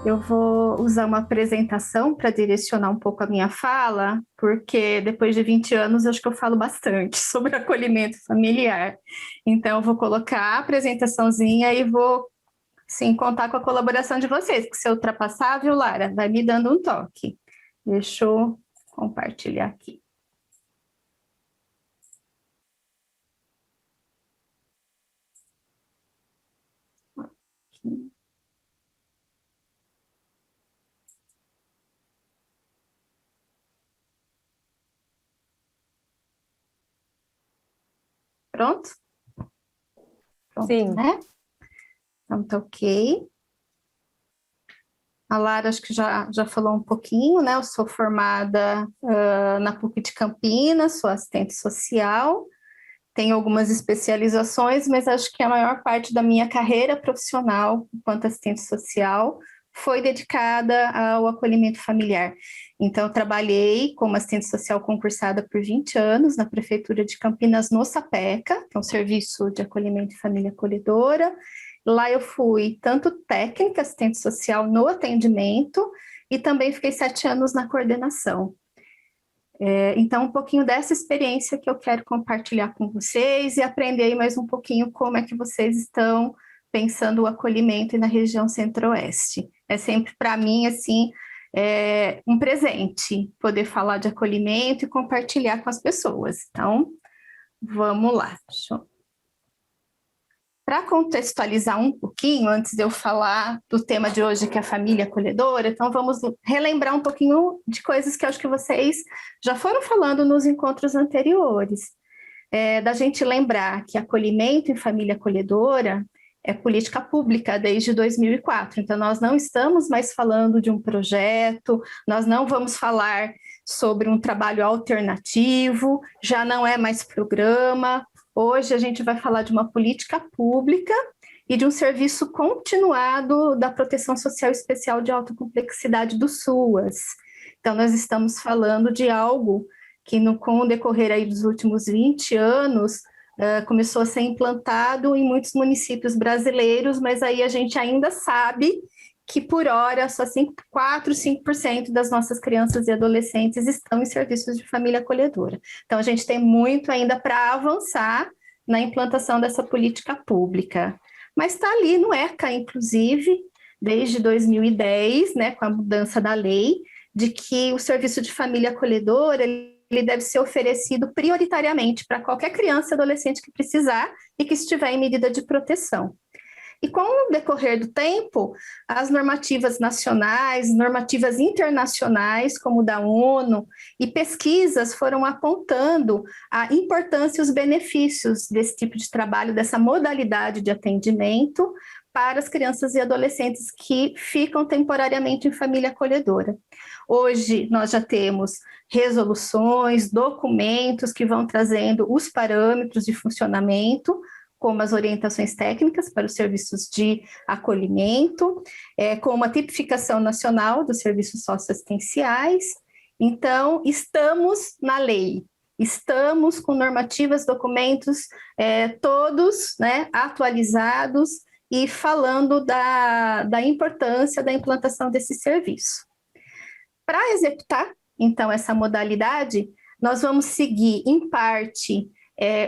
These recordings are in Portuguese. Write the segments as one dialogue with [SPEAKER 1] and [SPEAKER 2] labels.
[SPEAKER 1] Eu vou usar uma apresentação para direcionar um pouco a minha fala, porque depois de 20 anos acho que eu falo bastante sobre acolhimento familiar. Então, eu vou colocar a apresentaçãozinha e vou, sim, contar com a colaboração de vocês, que se eu ultrapassar, viu, Lara, vai me dando um toque. Deixa eu compartilhar aqui. Pronto? Pronto,
[SPEAKER 2] Sim.
[SPEAKER 1] né? Então, tá ok. A Lara acho que já falou um pouquinho, né? Eu sou formada na PUC de Campinas, sou assistente social, tenho algumas especializações, mas acho que a maior parte da minha carreira profissional enquanto assistente social foi dedicada ao acolhimento familiar. Então, eu trabalhei como assistente social concursada por 20 anos na Prefeitura de Campinas, no SAPECA, que é um serviço de acolhimento e família acolhedora. Lá eu fui tanto técnica, assistente social no atendimento, e também fiquei 7 anos na coordenação. Então, um pouquinho dessa experiência que eu quero compartilhar com vocês e aprender aí mais um pouquinho como é que vocês estão pensando o acolhimento na região centro-oeste. É sempre, para mim, assim, um presente poder falar de acolhimento e compartilhar com as pessoas. Então, vamos lá. Para contextualizar um pouquinho, antes de eu falar do tema de hoje, que é a família acolhedora, então vamos relembrar um pouquinho de coisas que eu acho que vocês já foram falando nos encontros anteriores. Da gente lembrar que acolhimento em família acolhedora é política pública desde 2004. Então, nós não estamos mais falando de um projeto, nós não vamos falar sobre um trabalho alternativo, já não é mais programa. Hoje a gente vai falar de uma política pública e de um serviço continuado da Proteção Social Especial de Alta Complexidade do SUAS. Então, nós estamos falando de algo que com o decorrer aí dos últimos 20 anos, começou a ser implantado em muitos municípios brasileiros, mas aí a gente ainda sabe que por hora só 4, 5% das nossas crianças e adolescentes estão em serviços de família acolhedora. Então a gente tem muito ainda para avançar na implantação dessa política pública. Mas está ali no ECA, inclusive, desde 2010, né, com a mudança da lei, de que o serviço de família acolhedora ele deve ser oferecido prioritariamente para qualquer criança e adolescente que precisar e que estiver em medida de proteção. E com o decorrer do tempo, as normativas nacionais, normativas internacionais, como da ONU, e pesquisas foram apontando a importância e os benefícios desse tipo de trabalho, dessa modalidade de atendimento para as crianças e adolescentes que ficam temporariamente em família acolhedora. Hoje, nós já temos resoluções, documentos que vão trazendo os parâmetros de funcionamento, como as orientações técnicas para os serviços de acolhimento, como a tipificação nacional dos serviços socioassistenciais. Então, estamos na lei, estamos com normativas, documentos, todos, né, atualizados e falando da importância da implantação desse serviço. Para executar, então, essa modalidade, nós vamos seguir, em parte,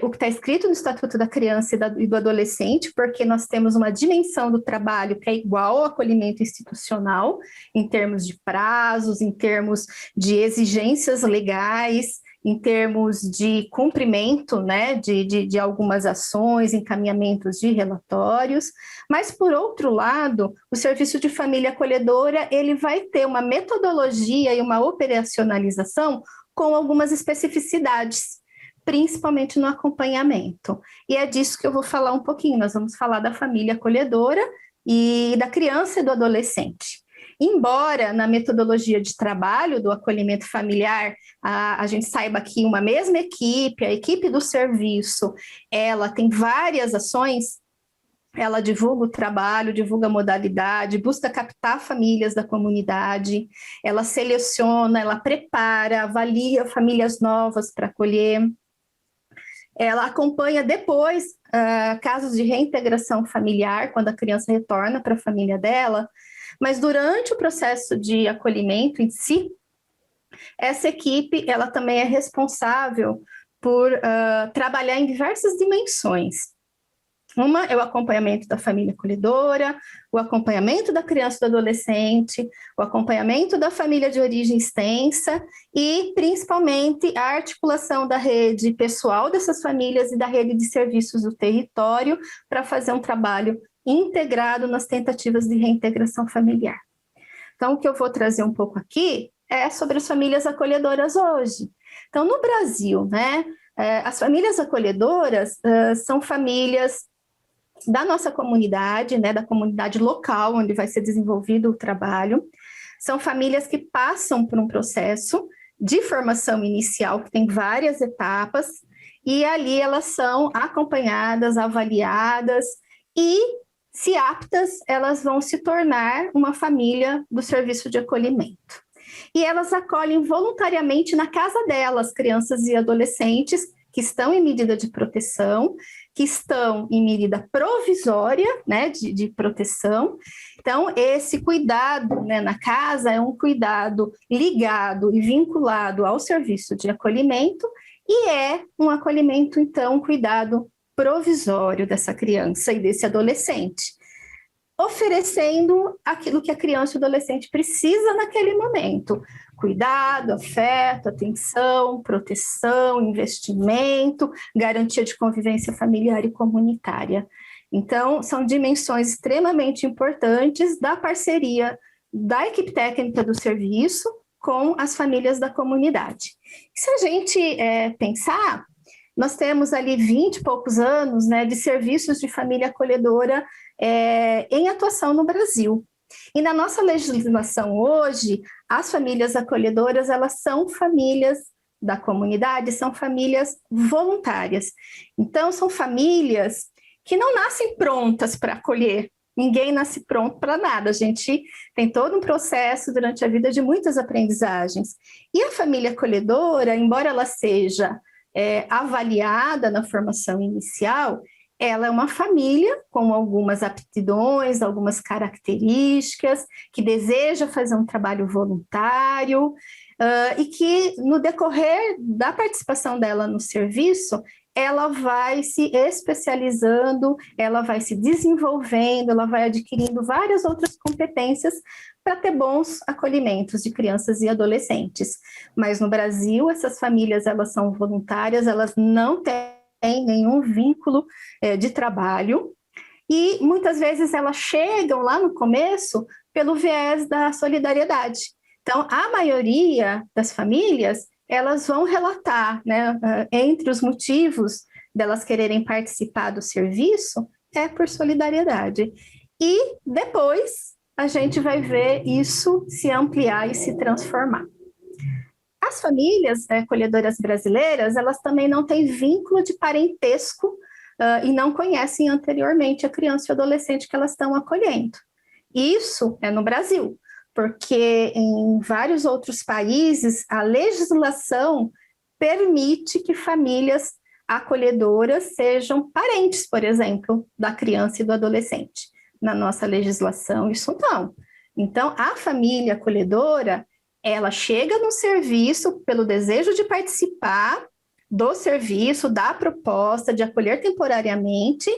[SPEAKER 1] o que está escrito no Estatuto da Criança e do Adolescente, porque nós temos uma dimensão do trabalho que é igual ao acolhimento institucional, em termos de prazos, em termos de exigências legais, em termos de cumprimento, né, de algumas ações, encaminhamentos de relatórios, mas, por outro lado, o serviço de família acolhedora, ele vai ter uma metodologia e uma operacionalização com algumas especificidades, principalmente no acompanhamento. E é disso que eu vou falar um pouquinho. Nós vamos falar da família acolhedora e da criança e do adolescente. Embora na metodologia de trabalho do acolhimento familiar a gente saiba que uma mesma equipe, a equipe do serviço, ela tem várias ações, ela divulga o trabalho, divulga a modalidade, busca captar famílias da comunidade, ela seleciona, ela prepara, avalia famílias novas para acolher. Ela acompanha depois casos de reintegração familiar, quando a criança retorna para a família dela, mas durante o processo de acolhimento em si, essa equipe ela também é responsável por trabalhar em diversas dimensões. Uma é o acompanhamento da família acolhedora, o acompanhamento da criança e do adolescente, o acompanhamento da família de origem extensa e, principalmente, a articulação da rede pessoal dessas famílias e da rede de serviços do território para fazer um trabalho integrado nas tentativas de reintegração familiar. Então, o que eu vou trazer um pouco aqui é sobre as famílias acolhedoras hoje. Então, no Brasil, né, as famílias acolhedoras são famílias da nossa comunidade, né, da comunidade local onde vai ser desenvolvido o trabalho. São famílias que passam por um processo de formação inicial, que tem várias etapas, e ali elas são acompanhadas, avaliadas, e, se aptas, elas vão se tornar uma família do serviço de acolhimento. E elas acolhem voluntariamente na casa delas crianças e adolescentes que estão em medida de proteção, que estão em medida provisória, né, de proteção. Então, esse cuidado, né, na casa é um cuidado ligado e vinculado ao serviço de acolhimento e é um acolhimento, então, um cuidado provisório dessa criança e desse adolescente, oferecendo aquilo que a criança e o adolescente precisa naquele momento: cuidado, afeto, atenção, proteção, investimento, garantia de convivência familiar e comunitária. Então, são dimensões extremamente importantes da parceria da equipe técnica do serviço com as famílias da comunidade. Se a gente pensar, nós temos ali 20 e poucos anos, né, de serviços de família acolhedora em atuação no Brasil. E na nossa legislação hoje, as famílias acolhedoras, elas são famílias da comunidade, são famílias voluntárias. Então, são famílias que não nascem prontas para acolher. Ninguém nasce pronto para nada. A gente tem todo um processo durante a vida de muitas aprendizagens. E a família acolhedora, embora ela seja avaliada na formação inicial, ela é uma família com algumas aptidões, algumas características, que deseja fazer um trabalho voluntário e que, no decorrer da participação dela no serviço, ela vai se especializando, ela vai se desenvolvendo, ela vai adquirindo várias outras competências para ter bons acolhimentos de crianças e adolescentes. Mas no Brasil, essas famílias, elas são voluntárias, elas não têm nenhum vínculo de trabalho, e muitas vezes elas chegam lá no começo pelo viés da solidariedade. Então, a maioria das famílias, elas vão relatar, né, entre os motivos delas quererem participar do serviço, é por solidariedade. E depois a gente vai ver isso se ampliar e se transformar. As famílias acolhedoras brasileiras, elas também não têm vínculo de parentesco e não conhecem anteriormente a criança e o adolescente que elas estão acolhendo. Isso é no Brasil, porque em vários outros países a legislação permite que famílias acolhedoras sejam parentes, por exemplo, da criança e do adolescente. Na nossa legislação, isso não. Então, a família acolhedora, ela chega no serviço pelo desejo de participar do serviço, da proposta de acolher temporariamente,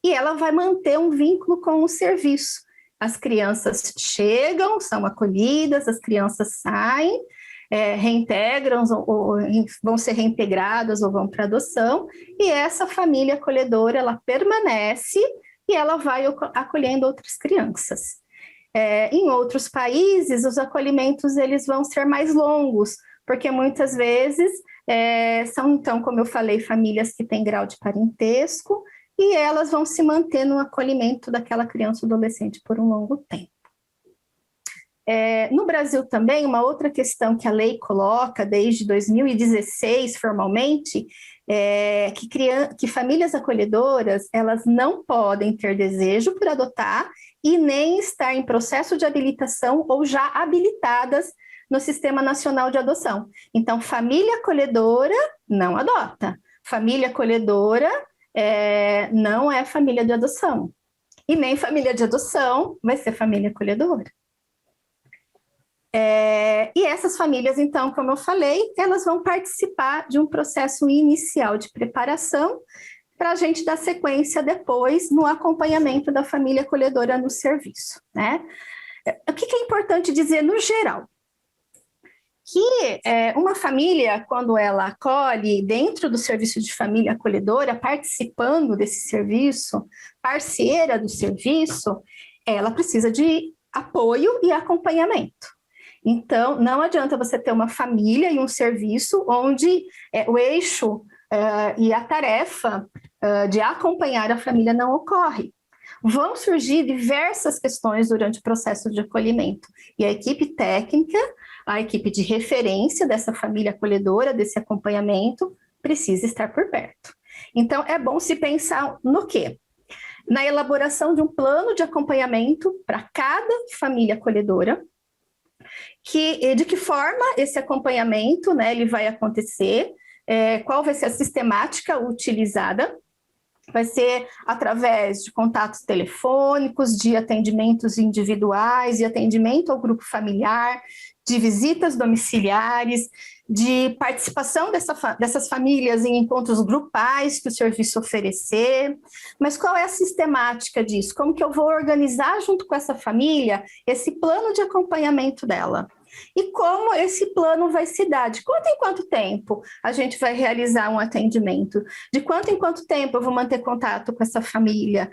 [SPEAKER 1] e ela vai manter um vínculo com o serviço. As crianças chegam, são acolhidas, as crianças saem, reintegram, ou vão ser reintegradas ou vão para adoção, e essa família acolhedora, ela permanece e ela vai acolhendo outras crianças. Em outros países, os acolhimentos eles vão ser mais longos, porque muitas vezes são, então, como eu falei, famílias que têm grau de parentesco e elas vão se manter no acolhimento daquela criança ou adolescente por um longo tempo. No Brasil também, uma outra questão que a lei coloca desde 2016 formalmente é que famílias acolhedoras elas não podem ter desejo por adotar e nem estar em processo de habilitação ou já habilitadas no Sistema Nacional de Adoção. Então, família acolhedora não adota. Família acolhedora não é família de adoção. E nem família de adoção vai ser família acolhedora. E essas famílias, então, como eu falei, elas vão participar de um processo inicial de preparação para a gente dar sequência depois no acompanhamento da família acolhedora no serviço, né? O que é importante dizer no geral? Que uma família, quando ela acolhe dentro do serviço de família acolhedora, participando desse serviço, parceira do serviço, ela precisa de apoio e acompanhamento. Então, não adianta você ter uma família e um serviço onde o eixo e a tarefa de acompanhar a família não ocorre. Vão surgir diversas questões durante o processo de acolhimento. E a equipe técnica, a equipe de referência dessa família acolhedora, desse acompanhamento, precisa estar por perto. Então, é bom se pensar no quê? Na elaboração de um plano de acompanhamento para cada família acolhedora, de que forma esse acompanhamento, né, ele vai acontecer, qual vai ser a sistemática utilizada. Vai ser através de contatos telefônicos, de atendimentos individuais, de atendimento ao grupo familiar, de visitas domiciliares, de participação dessas famílias em encontros grupais que o serviço oferecer. Mas qual é a sistemática disso? Como que eu vou organizar junto com essa família esse plano de acompanhamento dela? E como esse plano vai se dar? De quanto em quanto tempo a gente vai realizar um atendimento? De quanto em quanto tempo eu vou manter contato com essa família?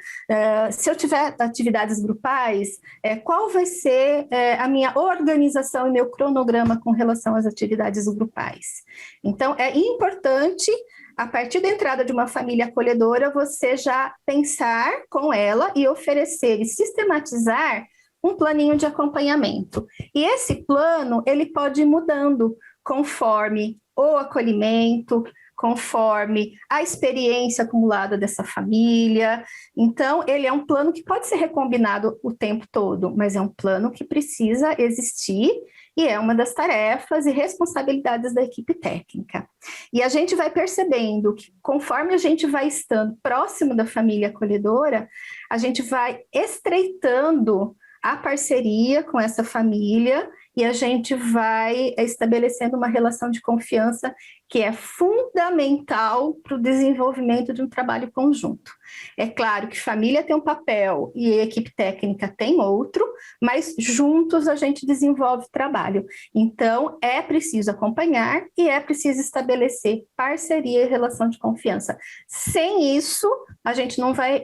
[SPEAKER 1] Se eu tiver atividades grupais, qual vai ser a minha organização e meu cronograma com relação às atividades grupais? Então, é importante, a partir da entrada de uma família acolhedora, você já pensar com ela e oferecer e sistematizar um planinho de acompanhamento. E esse plano, ele pode ir mudando conforme o acolhimento, conforme a experiência acumulada dessa família. Então, ele é um plano que pode ser recombinado o tempo todo, mas é um plano que precisa existir e é uma das tarefas e responsabilidades da equipe técnica. E a gente vai percebendo que, conforme a gente vai estando próximo da família acolhedora, a gente vai estreitando a parceria com essa família e a gente vai estabelecendo uma relação de confiança que é fundamental para o desenvolvimento de um trabalho conjunto. É claro que família tem um papel e a equipe técnica tem outro, mas juntos a gente desenvolve trabalho. Então, é preciso acompanhar e é preciso estabelecer parceria e relação de confiança. Sem isso, a gente não vai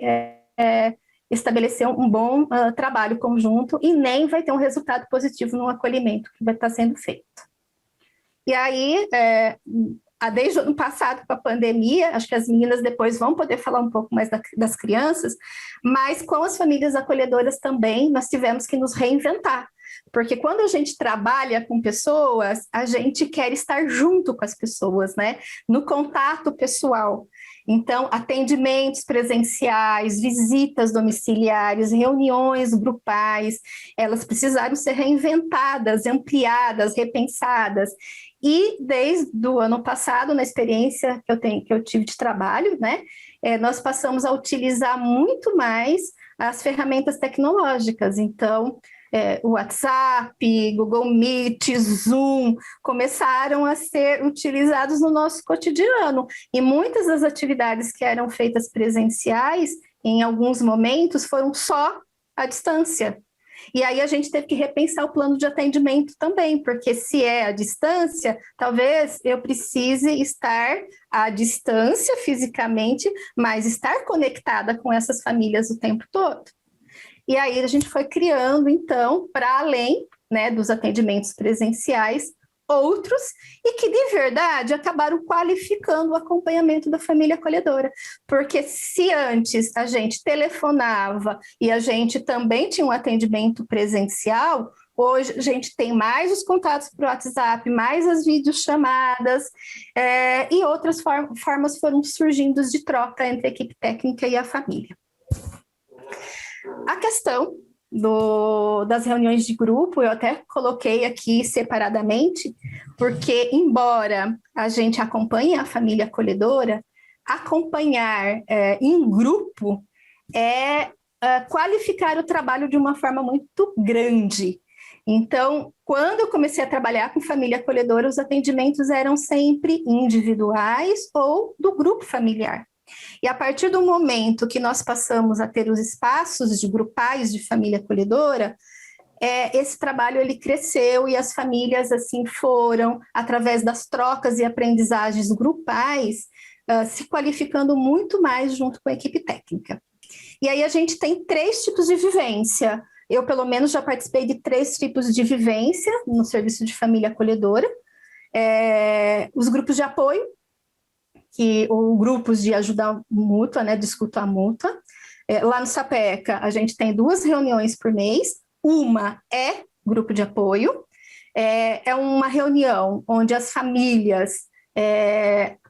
[SPEAKER 1] estabelecer um bom trabalho conjunto e nem vai ter um resultado positivo no acolhimento que vai estar sendo feito. E aí, desde o ano passado, com a pandemia, acho que as meninas depois vão poder falar um pouco mais das crianças, mas com as famílias acolhedoras também, nós tivemos que nos reinventar. Porque quando a gente trabalha com pessoas, a gente quer estar junto com as pessoas, né? No contato pessoal. Então, atendimentos presenciais, visitas domiciliares, reuniões grupais, elas precisaram ser reinventadas, ampliadas, repensadas. E desde o ano passado, na experiência que eu tive de trabalho, né, nós passamos a utilizar muito mais as ferramentas tecnológicas. Então, o WhatsApp, Google Meet, Zoom, começaram a ser utilizados no nosso cotidiano. E muitas das atividades que eram feitas presenciais, em alguns momentos, foram só à distância. E aí a gente teve que repensar o plano de atendimento também, porque se é à distância, talvez eu precise estar à distância fisicamente, mas estar conectada com essas famílias o tempo todo. E aí a gente foi criando, então, para além, né, dos atendimentos presenciais, outros, e que de verdade acabaram qualificando o acompanhamento da família acolhedora. Porque se antes a gente telefonava e a gente também tinha um atendimento presencial, hoje a gente tem mais os contatos por WhatsApp, mais as videochamadas, e outras formas foram surgindo de troca entre a equipe técnica e a família. A questão das reuniões de grupo, eu até coloquei aqui separadamente, porque embora a gente acompanhe a família acolhedora, acompanhar em grupo é qualificar o trabalho de uma forma muito grande. Então, quando eu comecei a trabalhar com família acolhedora, os atendimentos eram sempre individuais ou do grupo familiar. E a partir do momento que nós passamos a ter os espaços de grupais de família acolhedora, esse trabalho ele cresceu e as famílias assim foram, através das trocas e aprendizagens grupais, se qualificando muito mais junto com a equipe técnica. E aí a gente tem 3 tipos de vivência. Eu, pelo menos, já participei de 3 tipos de vivência no serviço de família acolhedora. Os grupos de apoio, ou grupos de ajuda mútua, né, de escuta mútua. Lá no Sapeca, a gente tem 2 reuniões por mês. Uma é grupo de apoio. É uma reunião onde as famílias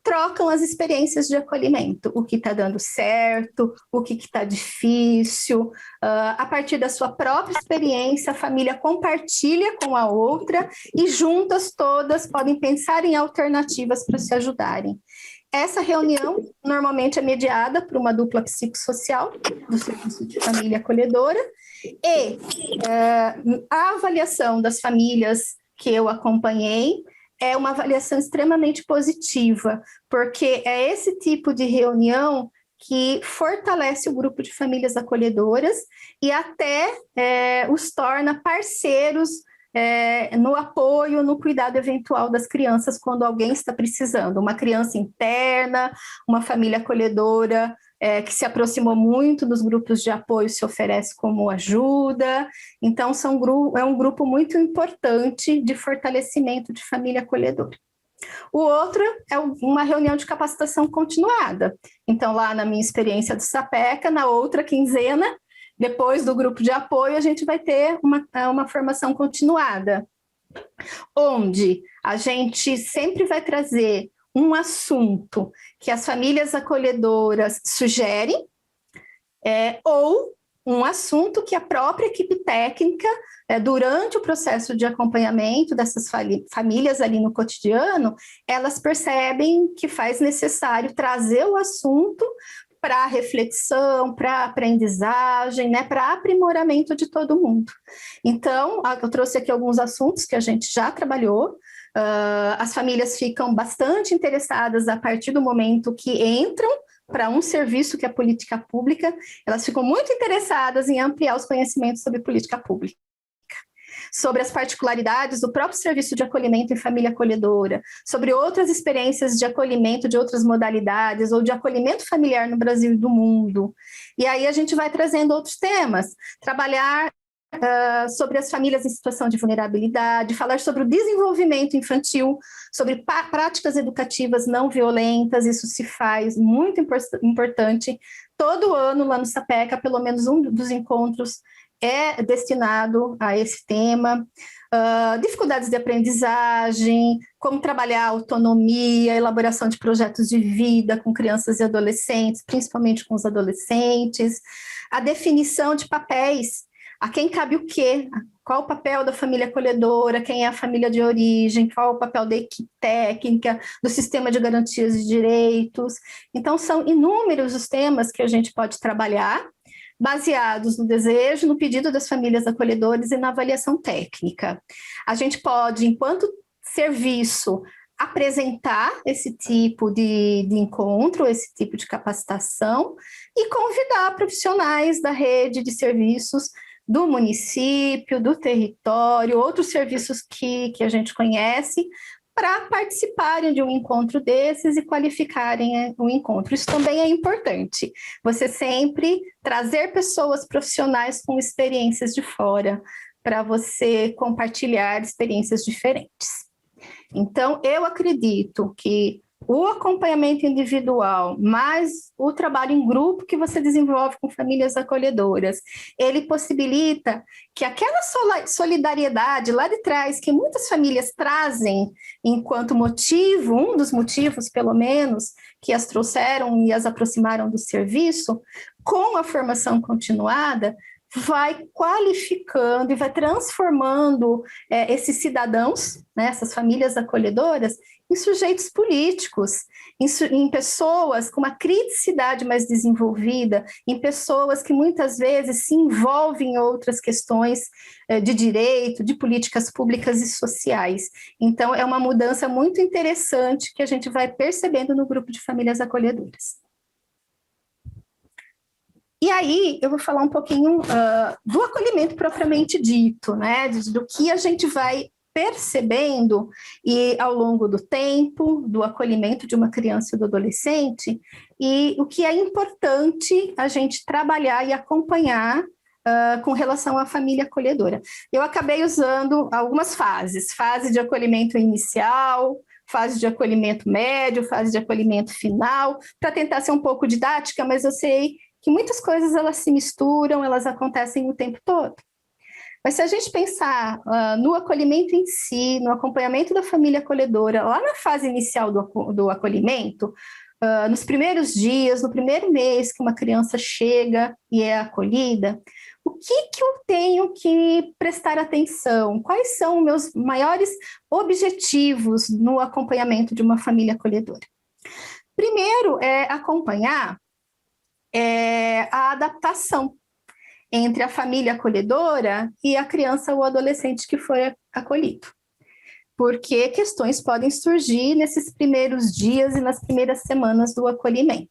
[SPEAKER 1] trocam as experiências de acolhimento, o que está dando certo, o que está difícil. A partir da sua própria experiência, a família compartilha com a outra e juntas todas podem pensar em alternativas para se ajudarem. Essa reunião normalmente é mediada por uma dupla psicossocial do Serviço de Família Acolhedora e a avaliação das famílias que eu acompanhei é uma avaliação extremamente positiva, porque é esse tipo de reunião que fortalece o grupo de famílias acolhedoras e até os torna parceiros no apoio, no cuidado eventual das crianças quando alguém está precisando. Uma criança interna, uma família acolhedora que se aproximou muito dos grupos de apoio se oferece como ajuda. Então, é um grupo muito importante de fortalecimento de família acolhedora. O outro é uma reunião de capacitação continuada. Então, lá na minha experiência do Sapeca, na outra quinzena, depois do grupo de apoio, a gente vai ter uma formação continuada, onde a gente sempre vai trazer um assunto que as famílias acolhedoras sugerem, ou um assunto que a própria equipe técnica, durante o processo de acompanhamento dessas famílias ali no cotidiano, elas percebem que faz necessário trazer o assunto para reflexão, para aprendizagem, né, para aprimoramento de todo mundo. Então, eu trouxe aqui alguns assuntos que a gente já trabalhou. As famílias ficam bastante interessadas a partir do momento que entram para um serviço que é política pública, elas ficam muito interessadas em ampliar os conhecimentos sobre política pública, sobre as particularidades do próprio serviço de acolhimento em família acolhedora, sobre outras experiências de acolhimento de outras modalidades ou de acolhimento familiar no Brasil e do mundo. E aí a gente vai trazendo outros temas, trabalhar sobre as famílias em situação de vulnerabilidade, falar sobre o desenvolvimento infantil, sobre práticas educativas não violentas, isso se faz muito importante. Todo ano lá no Sapeca, pelo menos um dos encontros é destinado a esse tema. Dificuldades de aprendizagem, como trabalhar a autonomia, elaboração de projetos de vida com crianças e adolescentes, principalmente com os adolescentes, a definição de papéis, a quem cabe o quê, qual o papel da família acolhedora, quem é a família de origem, qual o papel da equipe técnica, do sistema de garantias de direitos. Então, são inúmeros os temas que a gente pode trabalhar, baseados no desejo, no pedido das famílias acolhedoras e na avaliação técnica. A gente pode, enquanto serviço, apresentar esse tipo de encontro, esse tipo de capacitação e convidar profissionais da rede de serviços do município, do território, outros serviços que a gente conhece, para participarem de um encontro desses e qualificarem o encontro. Isso também é importante, você sempre trazer pessoas profissionais com experiências de fora, para você compartilhar experiências diferentes. Então, eu acredito que o acompanhamento individual, mais o trabalho em grupo que você desenvolve com famílias acolhedoras, ele possibilita que aquela solidariedade lá de trás, que muitas famílias trazem enquanto motivo, um dos motivos, pelo menos, que as trouxeram e as aproximaram do serviço, com a formação continuada, vai qualificando e vai transformando esses cidadãos, né, essas famílias acolhedoras, em sujeitos políticos, em pessoas com uma criticidade mais desenvolvida, em pessoas que muitas vezes se envolvem em outras questões de direito, de políticas públicas e sociais. Então, é uma mudança muito interessante que a gente vai percebendo no grupo de famílias acolhedoras. E aí, eu vou falar um pouquinho do acolhimento propriamente dito, né? Do que a gente vai percebendo e ao longo do tempo, do acolhimento de uma criança e do adolescente, e o que é importante a gente trabalhar e acompanhar com relação à família acolhedora. Eu acabei usando algumas fases: fase de acolhimento inicial, fase de acolhimento médio, fase de acolhimento final, para tentar ser um pouco didática, mas eu sei que muitas coisas elas se misturam, elas acontecem o tempo todo. Mas se a gente pensar no acolhimento em si, no acompanhamento da família acolhedora, lá na fase inicial do acolhimento, nos primeiros dias, no primeiro mês que uma criança chega e é acolhida, o que eu tenho que prestar atenção? Quais são os meus maiores objetivos no acompanhamento de uma família acolhedora? Primeiro é acompanhar a adaptação entre a família acolhedora e a criança ou adolescente que foi acolhido. Porque questões podem surgir nesses primeiros dias e nas primeiras semanas do acolhimento.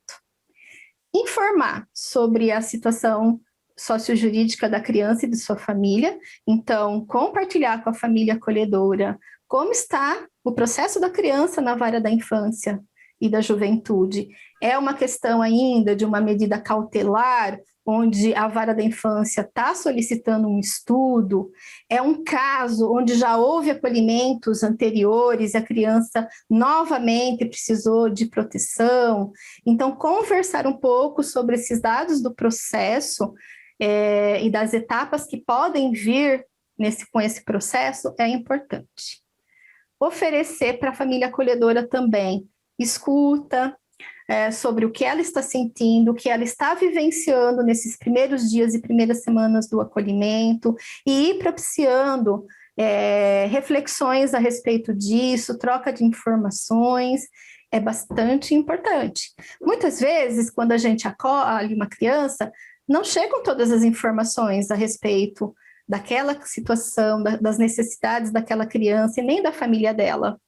[SPEAKER 1] Informar sobre a situação sociojurídica da criança e de sua família, então compartilhar com a família acolhedora como está o processo da criança na vara da infância e da juventude. É uma questão ainda de uma medida cautelar, onde a vara da infância está solicitando um estudo, é um caso onde já houve acolhimentos anteriores e a criança novamente precisou de proteção. Então, conversar um pouco sobre esses dados do processo e das etapas que podem vir com esse processo é importante. Oferecer para a família acolhedora também escuta sobre o que ela está sentindo, o que ela está vivenciando nesses primeiros dias e primeiras semanas do acolhimento, e ir propiciando reflexões a respeito disso, troca de informações, é bastante importante. Muitas vezes, quando a gente acolhe uma criança, não chegam todas as informações a respeito daquela situação, das necessidades daquela criança e nem da família dela.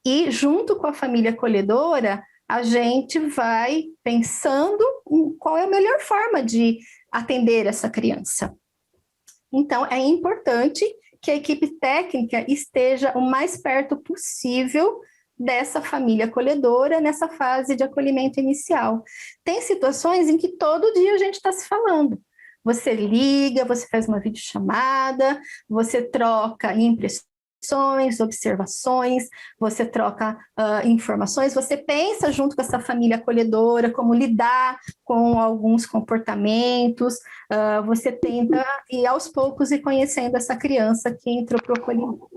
[SPEAKER 1] E, junto com a família acolhedora, a gente vai pensando em qual é a melhor forma de atender essa criança. Então, é importante que a equipe técnica esteja o mais perto possível dessa família acolhedora nessa fase de acolhimento inicial. Tem situações em que todo dia a gente está se falando. Você liga, você faz uma videochamada, você troca impressões, observações, você troca informações, você pensa junto com essa família acolhedora como lidar com alguns comportamentos, você tenta ir aos poucos e conhecendo essa criança que entrou para o acolhimento.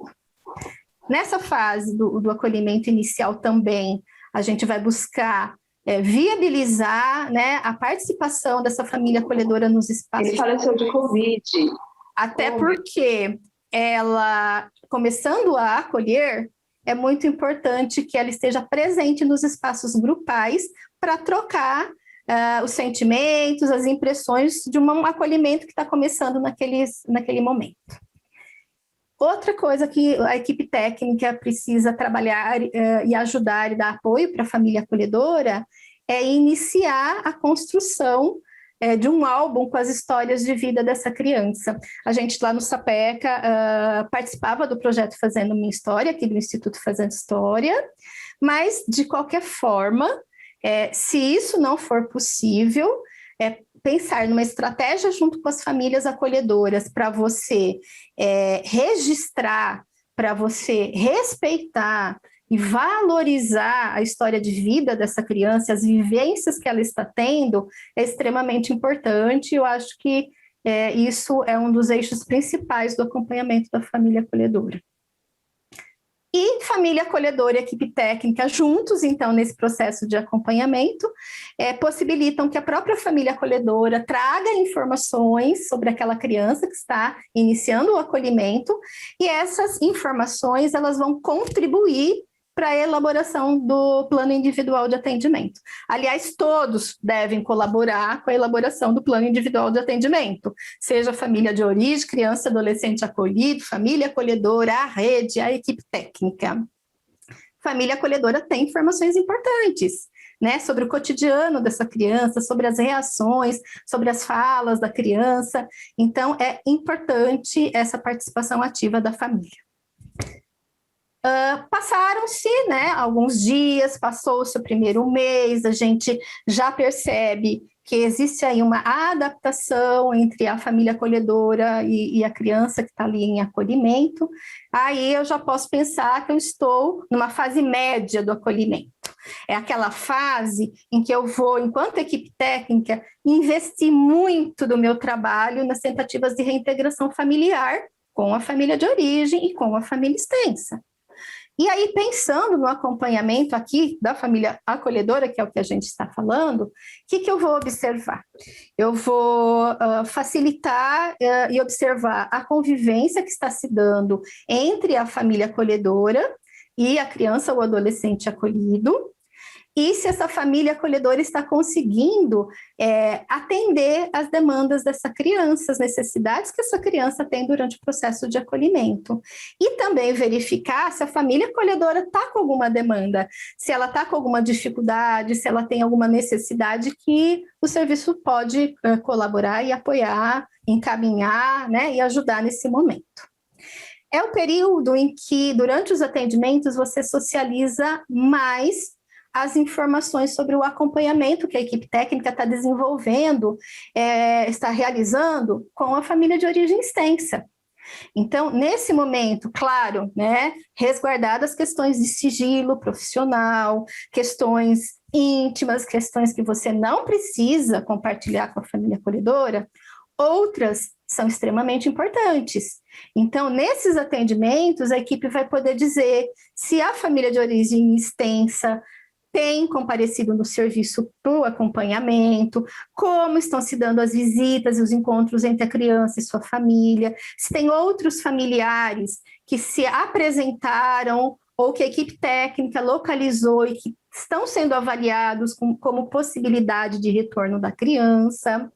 [SPEAKER 1] Nessa fase do acolhimento inicial também, a gente vai buscar viabilizar, né, a participação dessa família acolhedora nos espaços.
[SPEAKER 2] Ele faleceu de Covid.
[SPEAKER 1] Até porque ela, começando a acolher, é muito importante que ela esteja presente nos espaços grupais para trocar os sentimentos, as impressões de um acolhimento que está começando naquele momento. Outra coisa que a equipe técnica precisa trabalhar e ajudar e dar apoio para a família acolhedora é iniciar a construção de um álbum com as histórias de vida dessa criança. A gente lá no Sapeca participava do projeto Fazendo Minha História, aqui do Instituto Fazendo História, mas de qualquer forma, se isso não for possível, pensar numa estratégia junto com as famílias acolhedoras para você registrar, para você respeitar e valorizar a história de vida dessa criança, as vivências que ela está tendo, é extremamente importante. Eu acho que isso é um dos eixos principais do acompanhamento da família acolhedora. E família acolhedora e equipe técnica juntos, então, nesse processo de acompanhamento, possibilitam que a própria família acolhedora traga informações sobre aquela criança que está iniciando o acolhimento, e essas informações elas vão contribuir para a elaboração do plano individual de atendimento. Aliás, todos devem colaborar com a elaboração do plano individual de atendimento, seja a família de origem, criança, adolescente acolhido, família acolhedora, a rede, a equipe técnica. Família acolhedora tem informações importantes, né, sobre o cotidiano dessa criança, sobre as reações, sobre as falas da criança. Então, é importante essa participação ativa da família. Passaram-se, né, alguns dias, passou-se o primeiro mês, a gente já percebe que existe aí uma adaptação entre a família acolhedora e a criança que está ali em acolhimento. Aí eu já posso pensar que eu estou numa fase média do acolhimento. É aquela fase em que eu vou, enquanto equipe técnica, investir muito do meu trabalho nas tentativas de reintegração familiar com a família de origem e com a família extensa. E aí, pensando no acompanhamento aqui da família acolhedora, que é o que a gente está falando, o que eu vou observar? Eu vou facilitar e observar a convivência que está se dando entre a família acolhedora e a criança ou adolescente acolhido, e se essa família acolhedora está conseguindo atender as demandas dessa criança, as necessidades que essa criança tem durante o processo de acolhimento. E também verificar se a família acolhedora está com alguma demanda, se ela está com alguma dificuldade, se ela tem alguma necessidade que o serviço pode colaborar e apoiar, encaminhar, né, e ajudar nesse momento. É o período em que, durante os atendimentos, você socializa mais as informações sobre o acompanhamento que a equipe técnica está desenvolvendo, está realizando com a família de origem extensa. Então, nesse momento, claro, né, resguardadas questões de sigilo profissional, questões íntimas, questões que você não precisa compartilhar com a família acolhedora, outras são extremamente importantes. Então, nesses atendimentos, a equipe vai poder dizer se a família de origem extensa tem comparecido no serviço para o acompanhamento, como estão se dando as visitas e os encontros entre a criança e sua família, se tem outros familiares que se apresentaram ou que a equipe técnica localizou e que estão sendo avaliados como possibilidade de retorno da criança,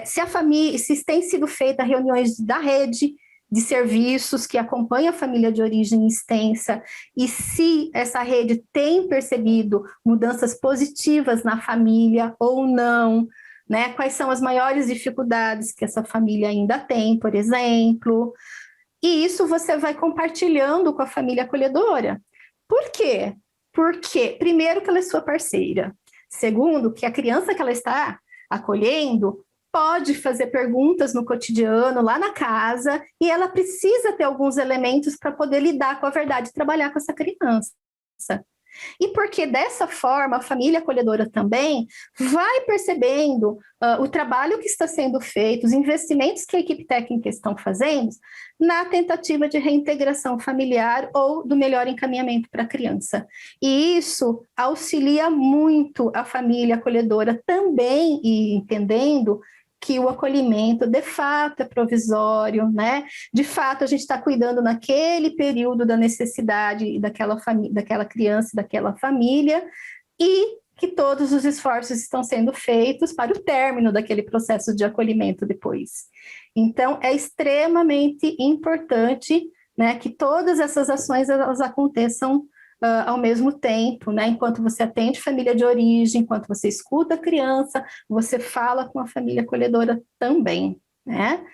[SPEAKER 1] se tem sido feita reuniões da rede de serviços que acompanha a família de origem extensa e se essa rede tem percebido mudanças positivas na família ou não, né? Quais são as maiores dificuldades que essa família ainda tem, por exemplo. E isso você vai compartilhando com a família acolhedora. Por quê? Porque, primeiro, que ela é sua parceira. Segundo, que a criança que ela está acolhendo pode fazer perguntas no cotidiano, lá na casa, e ela precisa ter alguns elementos para poder lidar com a verdade e trabalhar com essa criança. E porque dessa forma a família acolhedora também vai percebendo o trabalho que está sendo feito, os investimentos que a equipe técnica estão fazendo na tentativa de reintegração familiar ou do melhor encaminhamento para a criança. E isso auxilia muito a família acolhedora também, e entendendo que o acolhimento, de fato, é provisório, né? De fato, a gente está cuidando naquele período da necessidade daquela criança, daquela família, e que todos os esforços estão sendo feitos para o término daquele processo de acolhimento depois. Então, é extremamente importante, né, que todas essas ações elas aconteçam ao mesmo tempo, né? Enquanto você atende família de origem, enquanto você escuta a criança, você fala com a família acolhedora também, né?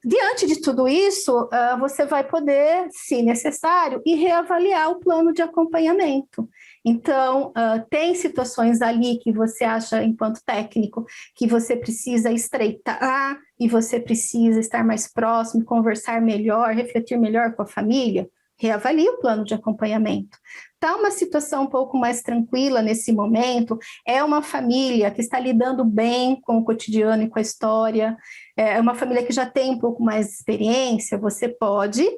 [SPEAKER 1] Diante de tudo isso, você vai poder, se necessário, ir reavaliar o plano de acompanhamento. Então, tem situações ali que você acha, enquanto técnico, que você precisa estreitar e você precisa estar mais próximo, conversar melhor, refletir melhor com a família. Reavalie o plano de acompanhamento. Está uma situação um pouco mais tranquila nesse momento, é uma família que está lidando bem com o cotidiano e com a história, é uma família que já tem um pouco mais de experiência, você pode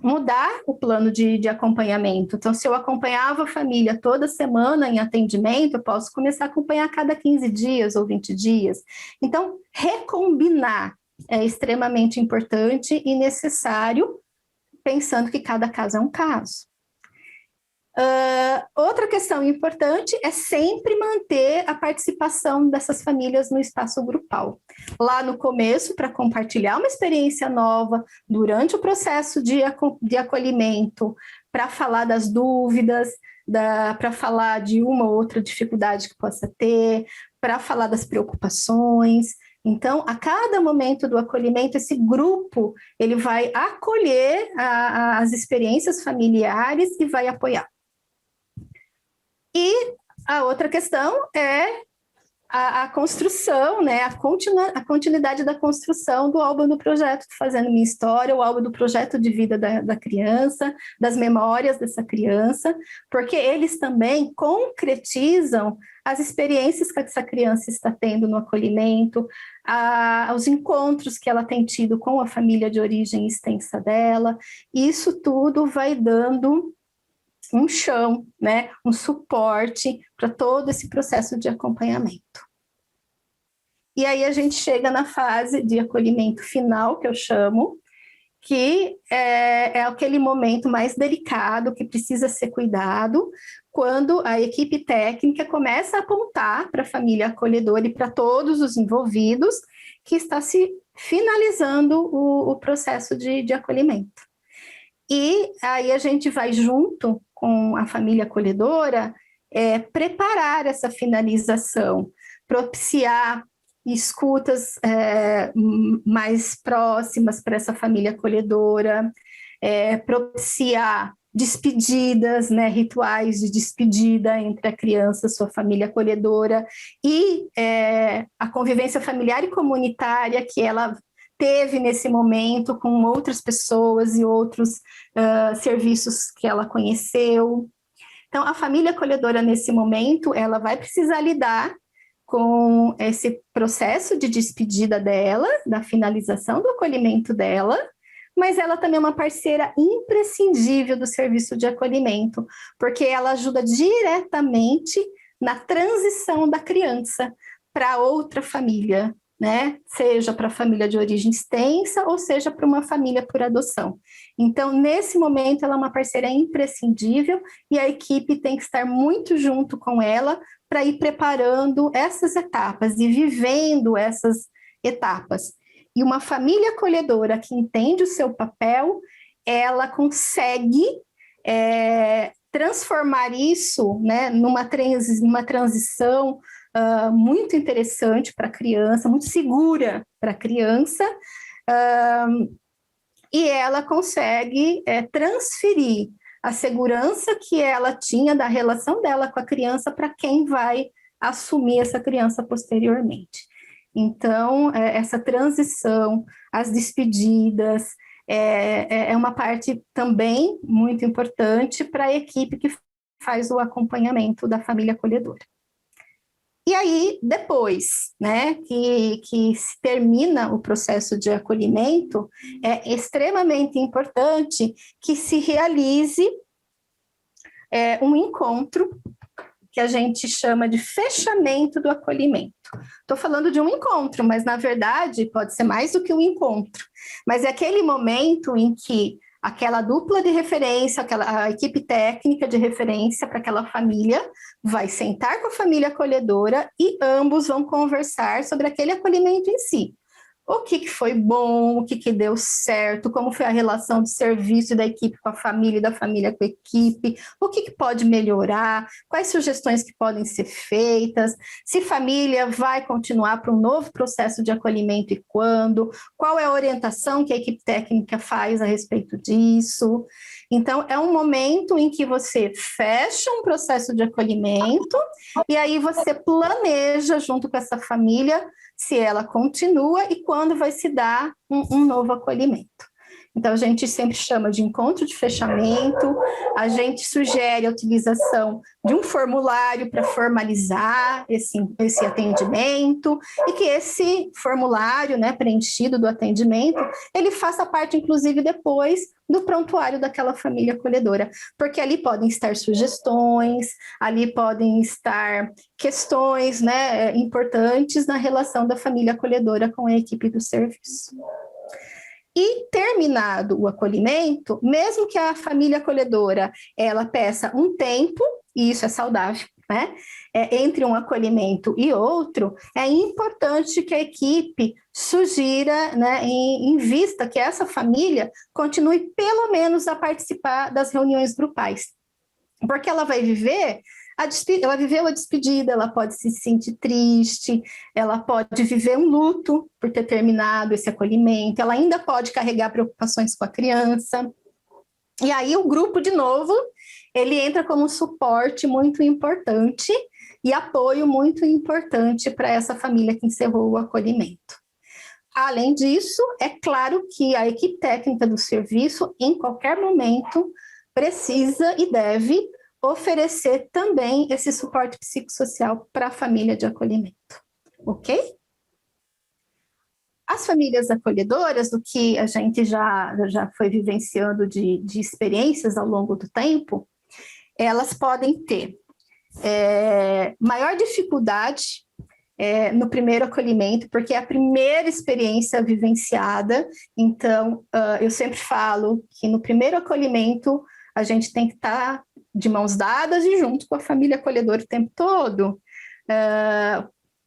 [SPEAKER 1] mudar o plano de acompanhamento. Então, se eu acompanhava a família toda semana em atendimento, eu posso começar a acompanhar a cada 15 dias ou 20 dias. Então, recombinar é extremamente importante e necessário, pensando que cada caso é um caso. Outra questão importante é sempre manter a participação dessas famílias no espaço grupal. Lá no começo, para compartilhar uma experiência nova, durante o processo de acolhimento, para falar das dúvidas, para falar de uma ou outra dificuldade que possa ter, para falar das preocupações. Então, a cada momento do acolhimento, esse grupo ele vai acolher as experiências familiares e vai apoiar. E a outra questão é a construção, né, a continuidade da construção do álbum do projeto Fazendo Minha História, o álbum do projeto de vida da criança, das memórias dessa criança, porque eles também concretizam as experiências que essa criança está tendo no acolhimento, os encontros que ela tem tido com a família de origem extensa dela, e isso tudo vai dando um chão, né, um suporte para todo esse processo de acompanhamento. E aí a gente chega na fase de acolhimento final, que eu chamo, que é aquele momento mais delicado, que precisa ser cuidado, quando a equipe técnica começa a apontar para a família acolhedora e para todos os envolvidos que está se finalizando o processo de acolhimento. E aí a gente vai junto com a família acolhedora preparar essa finalização, propiciar escutas mais próximas para essa família acolhedora, propiciar despedidas, né, rituais de despedida entre a criança e sua família acolhedora, e a convivência familiar e comunitária que ela teve nesse momento com outras pessoas e outros serviços que ela conheceu. Então, a família acolhedora, nesse momento, ela vai precisar lidar com esse processo de despedida dela, da finalização do acolhimento dela, mas ela também é uma parceira imprescindível do serviço de acolhimento, porque ela ajuda diretamente na transição da criança para outra família, né? Seja para a família de origem extensa ou seja para uma família por adoção. Então, nesse momento, ela é uma parceira imprescindível e a equipe tem que estar muito junto com ela para ir preparando essas etapas e vivendo essas etapas. E uma família acolhedora que entende o seu papel, ela consegue transformar isso, né, numa transição muito interessante para a criança, muito segura para a criança, e ela consegue transferir a segurança que ela tinha da relação dela com a criança para quem vai assumir essa criança posteriormente. Então, essa transição, as despedidas, é uma parte também muito importante para a equipe que faz o acompanhamento da família acolhedora. E aí, depois, né, que se termina o processo de acolhimento, é extremamente importante que se realize um encontro que a gente chama de fechamento do acolhimento. Estou falando de um encontro, mas, na verdade, pode ser mais do que um encontro. Mas é aquele momento em que aquela dupla de referência, a equipe técnica de referência para aquela família vai sentar com a família acolhedora e ambos vão conversar sobre aquele acolhimento em si. O que foi bom, o que deu certo, como foi a relação de serviço da equipe com a família e da família com a equipe, o que pode melhorar, quais sugestões que podem ser feitas, se família vai continuar para um novo processo de acolhimento e quando, qual é a orientação que a equipe técnica faz a respeito disso. Então, é um momento em que você fecha um processo de acolhimento e aí você planeja junto com essa família se ela continua e quando vai se dar um novo acolhimento. Então, a gente sempre chama de encontro de fechamento, a gente sugere a utilização de um formulário para formalizar esse atendimento, e que esse formulário, né, preenchido do atendimento, ele faça parte, inclusive, depois do prontuário daquela família acolhedora, porque ali podem estar sugestões, ali podem estar questões, né, importantes na relação da família acolhedora com a equipe do serviço. E terminado o acolhimento, mesmo que a família acolhedora ela peça um tempo, e isso é saudável, né? Entre um acolhimento e outro, é importante que a equipe sugira, né, invista que essa família continue pelo menos a participar das reuniões grupais, porque ela vai viver ela viveu a despedida, ela pode se sentir triste, ela pode viver um luto por ter terminado esse acolhimento, ela ainda pode carregar preocupações com a criança. E aí o grupo, de novo, ele entra como um suporte muito importante e apoio muito importante para essa família que encerrou o acolhimento. Além disso, é claro que a equipe técnica do serviço, em qualquer momento, precisa e deve oferecer também esse suporte psicossocial para a família de acolhimento, ok? As famílias acolhedoras, do que a gente já foi vivenciando de experiências ao longo do tempo, elas podem ter maior dificuldade no primeiro acolhimento, porque é a primeira experiência vivenciada. Então, eu sempre falo que no primeiro acolhimento a gente tem que estar de mãos dadas e junto com a família acolhedora o tempo todo,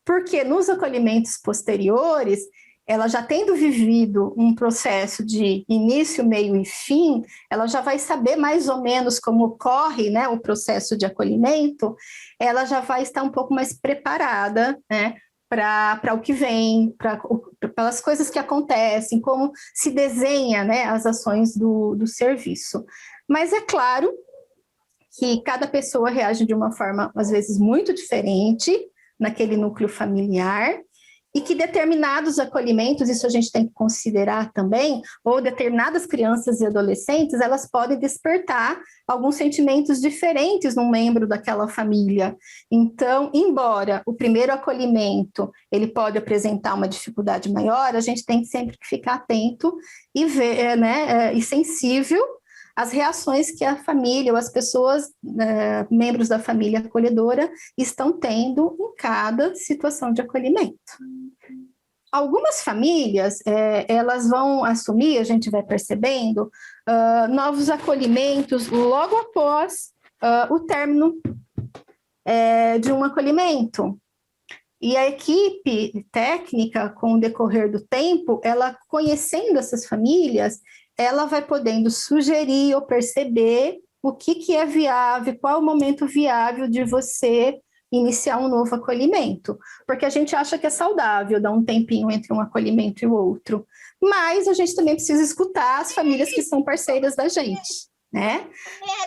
[SPEAKER 1] porque nos acolhimentos posteriores, ela já tendo vivido um processo de início, meio e fim, ela já vai saber mais ou menos como ocorre, né, o processo de acolhimento, ela já vai estar um pouco mais preparada, né, para o que vem, pelas coisas que acontecem, como se desenha, né, as ações do serviço. Mas é claro que cada pessoa reage de uma forma, às vezes, muito diferente naquele núcleo familiar, e que determinados acolhimentos, isso a gente tem que considerar também, ou determinadas crianças e adolescentes, elas podem despertar alguns sentimentos diferentes num membro daquela família. Então, embora o primeiro acolhimento, ele pode apresentar uma dificuldade maior, a gente tem sempre que ficar atento e ver, né, e sensível as reações que a família ou as pessoas, membros da família acolhedora, estão tendo em cada situação de acolhimento. Algumas famílias, elas vão assumir, a gente vai percebendo, novos acolhimentos logo após o término de um acolhimento. E a equipe técnica, com o decorrer do tempo, ela conhecendo essas famílias, ela vai podendo sugerir ou perceber o que é viável, qual é o momento viável de você iniciar um novo acolhimento. Porque a gente acha que é saudável dar um tempinho entre um acolhimento e o outro, mas a gente também precisa escutar as famílias que são parceiras da gente, né?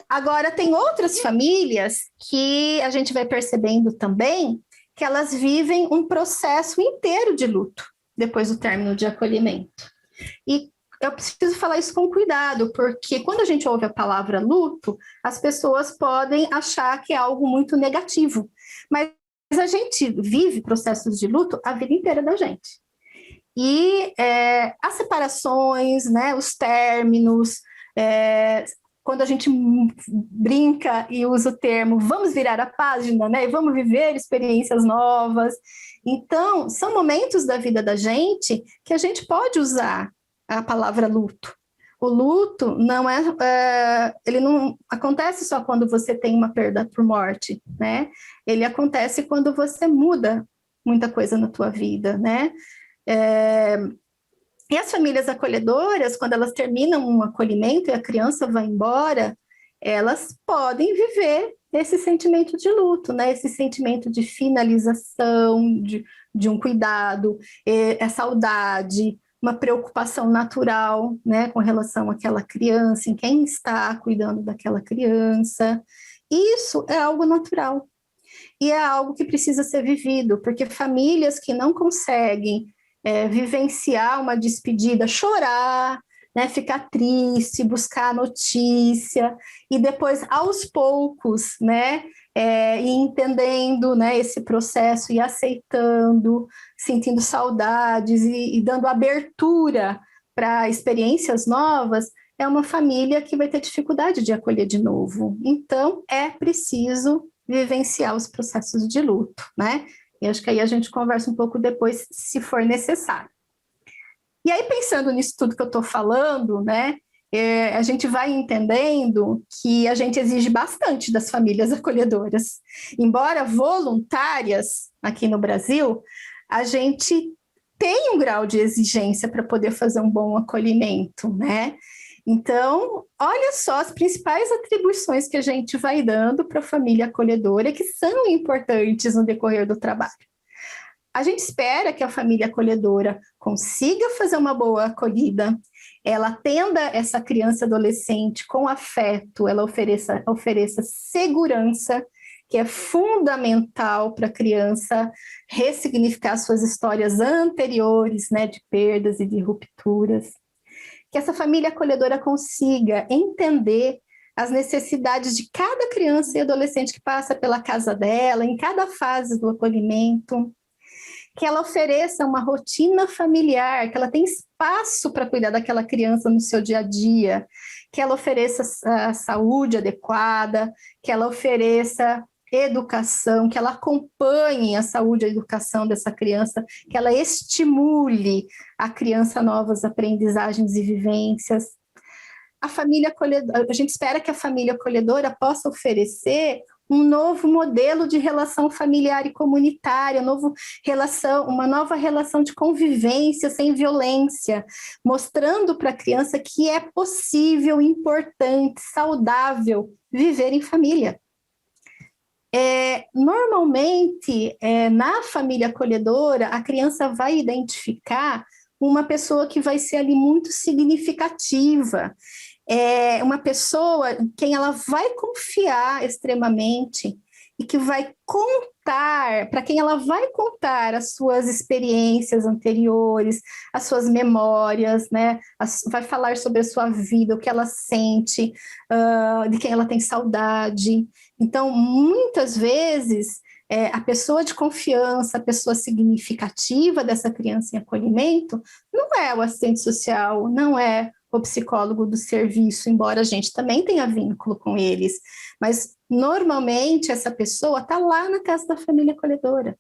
[SPEAKER 1] Agora, tem outras famílias que a gente vai percebendo também que elas vivem um processo inteiro de luto depois do término de acolhimento. E eu preciso falar isso com cuidado, porque quando a gente ouve a palavra luto, as pessoas podem achar que é algo muito negativo, mas a gente vive processos de luto a vida inteira da gente. E as separações, né, os términos, quando a gente brinca e usa o termo vamos virar a página, né, e vamos viver experiências novas. Então, são momentos da vida da gente que a gente pode usar a palavra luto. O luto não ele não acontece só quando você tem uma perda por morte, né? Ele acontece quando você muda muita coisa na tua vida, né? E as famílias acolhedoras, quando elas terminam um acolhimento e a criança vai embora, elas podem viver esse sentimento de luto, né? Esse sentimento de finalização, de um cuidado, saudade, uma preocupação natural, né, com relação àquela criança, em quem está cuidando daquela criança. Isso é algo natural e é algo que precisa ser vivido, porque famílias que não conseguem vivenciar uma despedida, chorar, né, ficar triste, buscar a notícia, e depois, aos poucos, né, e entendendo, né, esse processo e aceitando, sentindo saudades e dando abertura para experiências novas, é uma família que vai ter dificuldade de acolher de novo. Então, é preciso vivenciar os processos de luto, né? E acho que aí a gente conversa um pouco depois, se for necessário. E aí, pensando nisso tudo que eu estou falando, né, a gente vai entendendo que a gente exige bastante das famílias acolhedoras. Embora voluntárias aqui no Brasil, a gente tem um grau de exigência para poder fazer um bom acolhimento, né? Então, olha só as principais atribuições que a gente vai dando para a família acolhedora, que são importantes no decorrer do trabalho. A gente espera que a família acolhedora consiga fazer uma boa acolhida, ela atenda essa criança e adolescente com afeto, ela ofereça segurança, que é fundamental para a criança ressignificar suas histórias anteriores, né, de perdas e de rupturas. Que essa família acolhedora consiga entender as necessidades de cada criança e adolescente que passa pela casa dela, em cada fase do acolhimento, que ela ofereça uma rotina familiar, que ela tenha espaço para cuidar daquela criança no seu dia a dia, que ela ofereça a saúde adequada, que ela ofereça educação, que ela acompanhe a saúde e a educação dessa criança, que ela estimule a criança a novas aprendizagens e vivências. A família acolhedora, a gente espera que a família acolhedora possa oferecer um novo modelo de relação familiar e comunitária, uma nova relação de convivência sem violência, mostrando para a criança que é possível, importante, saudável viver em família. Normalmente, na família acolhedora, a criança vai identificar uma pessoa que vai ser ali muito significativa, uma pessoa em quem ela vai confiar extremamente e que vai contar, para quem ela vai contar as suas experiências anteriores, as suas memórias, né? Vai falar sobre a sua vida, o que ela sente, de quem ela tem saudade. Então, muitas vezes, a pessoa de confiança, a pessoa significativa dessa criança em acolhimento, não é o assistente social, não é o psicólogo do serviço, embora a gente também tenha vínculo com eles, mas normalmente essa pessoa está lá na casa da família acolhedora.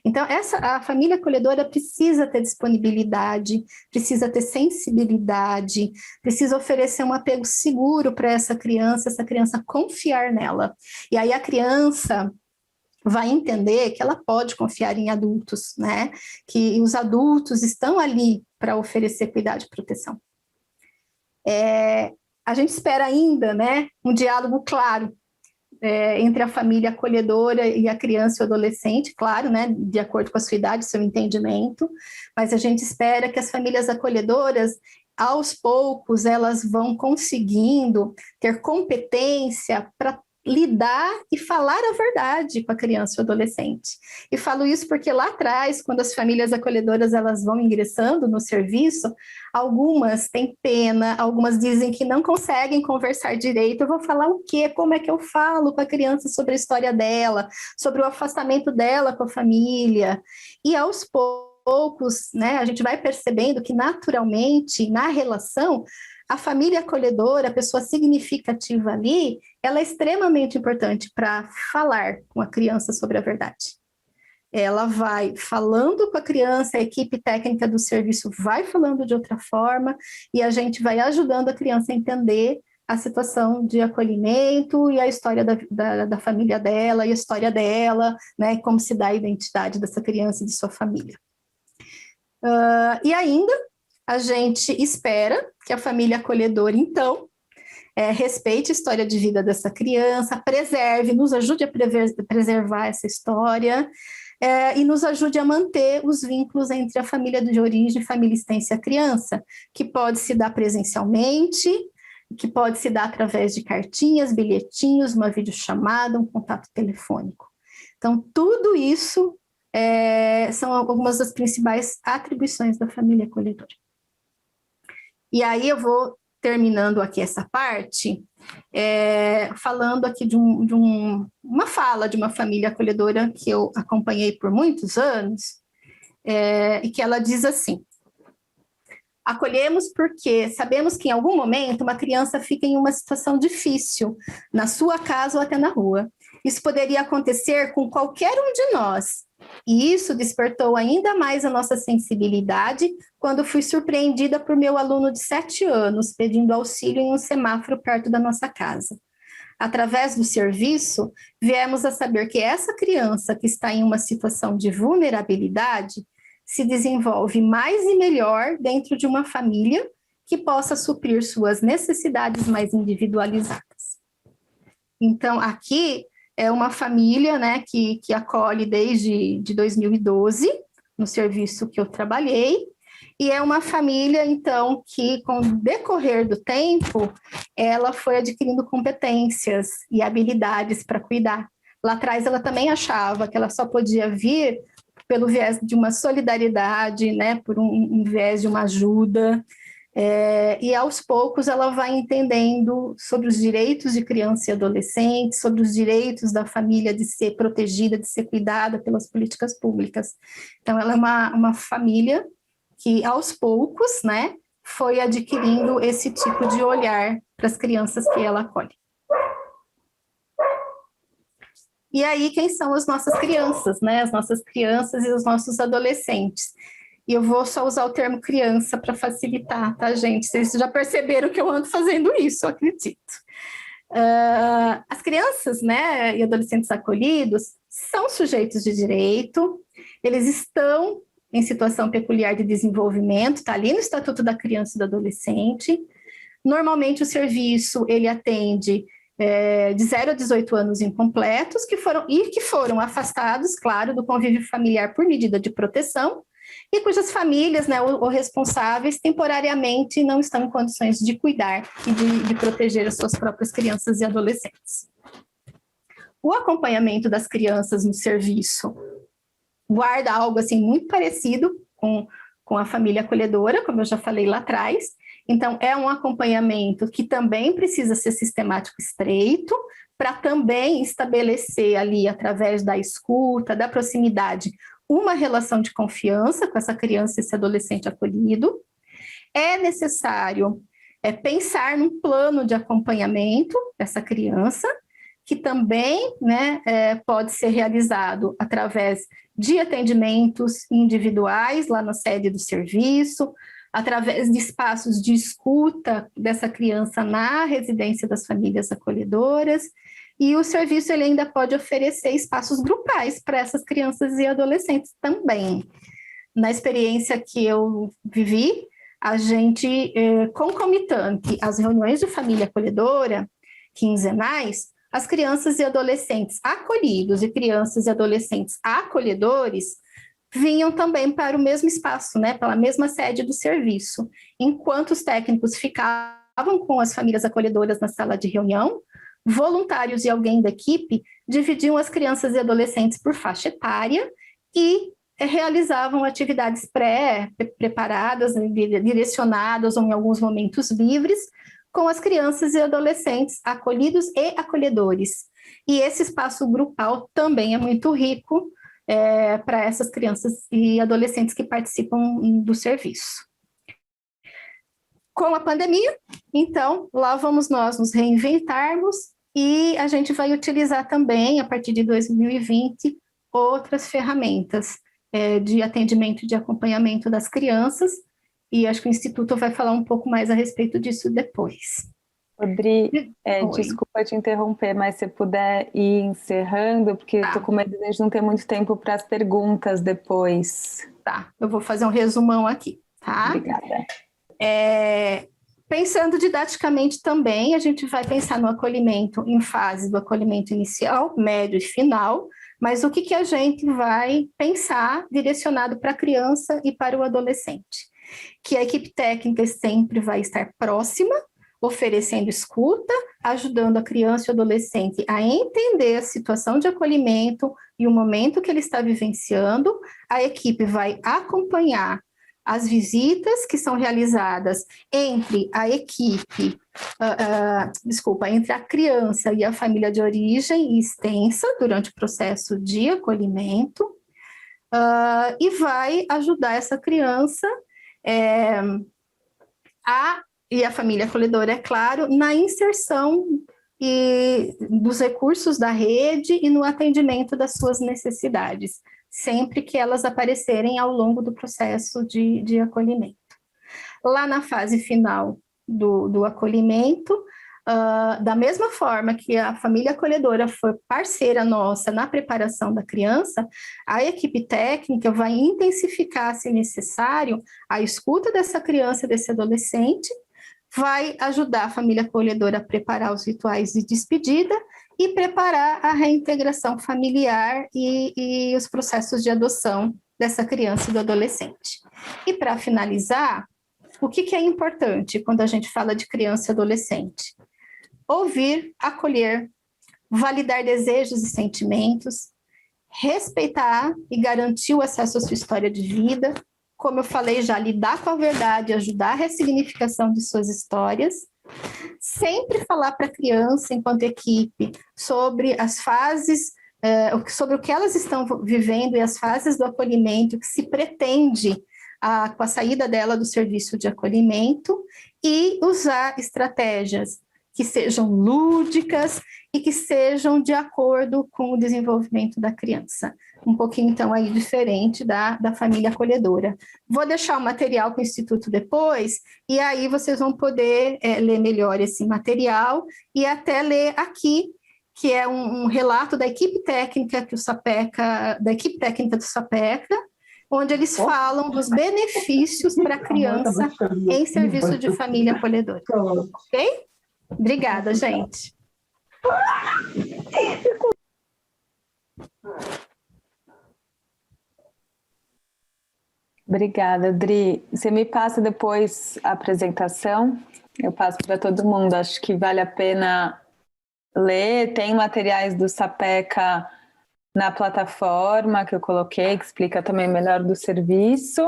[SPEAKER 1] Então, a família acolhedora precisa ter disponibilidade, precisa ter sensibilidade, precisa oferecer um apego seguro para essa criança confiar nela. E aí a criança vai entender que ela pode confiar em adultos, né? Que os adultos estão ali para oferecer cuidado e proteção. A gente espera ainda, né, um diálogo claro entre a família acolhedora e a criança e o adolescente, claro, né, de acordo com a sua idade, seu entendimento, mas a gente espera que as famílias acolhedoras, aos poucos, elas vão conseguindo ter competência para lidar e falar a verdade com a criança e o adolescente. E falo isso porque lá atrás, quando as famílias acolhedoras elas vão ingressando no serviço, algumas têm pena, algumas dizem que não conseguem conversar direito. Eu vou falar o quê? Como é que eu falo com a criança sobre a história dela, sobre o afastamento dela com a família? E aos poucos, né, a gente vai percebendo que naturalmente, na relação, a família acolhedora, a pessoa significativa ali, ela é extremamente importante para falar com a criança sobre a verdade. Ela vai falando com a criança, a equipe técnica do serviço vai falando de outra forma, e a gente vai ajudando a criança a entender a situação de acolhimento e a história da família dela, e a história dela, né, como se dá a identidade dessa criança e de sua família. E ainda, a gente espera que a família acolhedora, então, respeite a história de vida dessa criança, preserve, nos ajude a preservar essa história, e nos ajude a manter os vínculos entre a família de origem e família extensa e a criança, que pode se dar presencialmente, que pode se dar através de cartinhas, bilhetinhos, uma videochamada, um contato telefônico. Então, tudo isso são algumas das principais atribuições da família acolhedora. E aí eu vou terminando aqui essa parte, falando aqui de uma fala de uma família acolhedora que eu acompanhei por muitos anos, e que ela diz assim: acolhemos porque sabemos que em algum momento uma criança fica em uma situação difícil, na sua casa ou até na rua. Isso poderia acontecer com qualquer um de nós. E isso despertou ainda mais a nossa sensibilidade quando fui surpreendida por meu aluno de 7 anos pedindo auxílio em um semáforo perto da nossa casa. Através do serviço, viemos a saber que essa criança que está em uma situação de vulnerabilidade se desenvolve mais e melhor dentro de uma família que possa suprir suas necessidades mais individualizadas. Então, aqui é uma família, né, que acolhe desde 2012, no serviço que eu trabalhei, e é uma família, então, que com o decorrer do tempo, ela foi adquirindo competências e habilidades para cuidar. Lá atrás, ela também achava que ela só podia vir pelo viés de uma solidariedade, né, por um viés de uma ajuda, e aos poucos ela vai entendendo sobre os direitos de criança e adolescente, sobre os direitos da família de ser protegida, de ser cuidada pelas políticas públicas. Então, ela é uma família que, aos poucos, né, foi adquirindo esse tipo de olhar para as crianças que ela acolhe. E aí, quem são as nossas crianças, né? As nossas crianças e os nossos adolescentes. E eu vou só usar o termo criança para facilitar, tá, gente? Vocês já perceberam que eu ando fazendo isso, eu acredito. As crianças, né, e adolescentes acolhidos são sujeitos de direito, eles estão em situação peculiar de desenvolvimento, está ali no Estatuto da Criança e do Adolescente. Normalmente o serviço, ele atende de 0 a 18 anos incompletos, que foram afastados, claro, do convívio familiar por medida de proteção, e cujas famílias, né, ou responsáveis, temporariamente não estão em condições de cuidar e de proteger as suas próprias crianças e adolescentes. O acompanhamento das crianças no serviço guarda algo assim muito parecido com a família acolhedora, como eu já falei lá atrás. Então, é um acompanhamento que também precisa ser sistemático e estreito, para também estabelecer ali, através da escuta, da proximidade, uma relação de confiança com essa criança e esse adolescente acolhido. É necessário pensar num plano de acompanhamento dessa criança, que também, né, pode ser realizado através de atendimentos individuais lá na sede do serviço, através de espaços de escuta dessa criança na residência das famílias acolhedoras, e o serviço ele ainda pode oferecer espaços grupais para essas crianças e adolescentes também. Na experiência que eu vivi, a gente, concomitante às reuniões de família acolhedora, quinzenais, as crianças e adolescentes acolhidos e crianças e adolescentes acolhedores vinham também para o mesmo espaço, né, pela mesma sede do serviço, enquanto os técnicos ficavam com as famílias acolhedoras na sala de reunião, voluntários e alguém da equipe dividiam as crianças e adolescentes por faixa etária e realizavam atividades pré-preparadas, direcionadas ou em alguns momentos livres, com as crianças e adolescentes acolhidos e acolhedores. E esse espaço grupal também é muito rico para essas crianças e adolescentes que participam do serviço. Com a pandemia, então, lá vamos nós nos reinventarmos e a gente vai utilizar também, a partir de 2020, outras ferramentas de atendimento e de acompanhamento das crianças, e acho que o Instituto vai falar um pouco mais a respeito disso depois.
[SPEAKER 2] Rodri, desculpa te interromper, mas se puder ir encerrando, porque estou com medo de a gente não ter muito tempo para as perguntas depois.
[SPEAKER 1] Tá, eu vou fazer um resumão aqui, tá?
[SPEAKER 2] Obrigada.
[SPEAKER 1] Pensando didaticamente também, a gente vai pensar no acolhimento em fase do acolhimento inicial, médio e final, mas o que a gente vai pensar direcionado para a criança e para o adolescente? Que a equipe técnica sempre vai estar próxima, oferecendo escuta, ajudando a criança e o adolescente a entender a situação de acolhimento e o momento que ele está vivenciando. A equipe vai acompanhar as visitas que são realizadas entre a equipe, entre a criança e a família de origem e extensa durante o processo de acolhimento, e vai ajudar essa criança e a família acolhedora, é claro, na inserção dos recursos da rede e no atendimento das suas necessidades, sempre que elas aparecerem ao longo do processo de acolhimento. Lá na fase final do acolhimento, da mesma forma que a família acolhedora foi parceira nossa na preparação da criança, a equipe técnica vai intensificar, se necessário, a escuta dessa criança, desse adolescente, vai ajudar a família acolhedora a preparar os rituais de despedida e preparar a reintegração familiar e os processos de adoção dessa criança e do adolescente. E para finalizar, o que é importante quando a gente fala de criança e adolescente? Ouvir, acolher, validar desejos e sentimentos, respeitar e garantir o acesso à sua história de vida, como eu falei já, lidar com a verdade, ajudar a ressignificação de suas histórias, sempre falar para a criança, enquanto equipe, sobre as fases, sobre o que elas estão vivendo e as fases do acolhimento que se pretende com a saída dela do serviço de acolhimento, e usar estratégias que sejam lúdicas e que sejam de acordo com o desenvolvimento da criança. Um pouquinho, então, aí diferente da família acolhedora. Vou deixar o material com o Instituto depois, e aí vocês vão poder ler melhor esse material e até ler aqui, que é um relato da equipe técnica do Sapeca, onde eles falam dos benefícios para a criança em serviço de família acolhedora. Ok? Obrigada, gente.
[SPEAKER 2] Obrigada, Dri. Você me passa depois a apresentação? Eu passo para todo mundo. Acho que vale a pena ler. Tem materiais do Sapeca na plataforma que eu coloquei, que explica também melhor do serviço.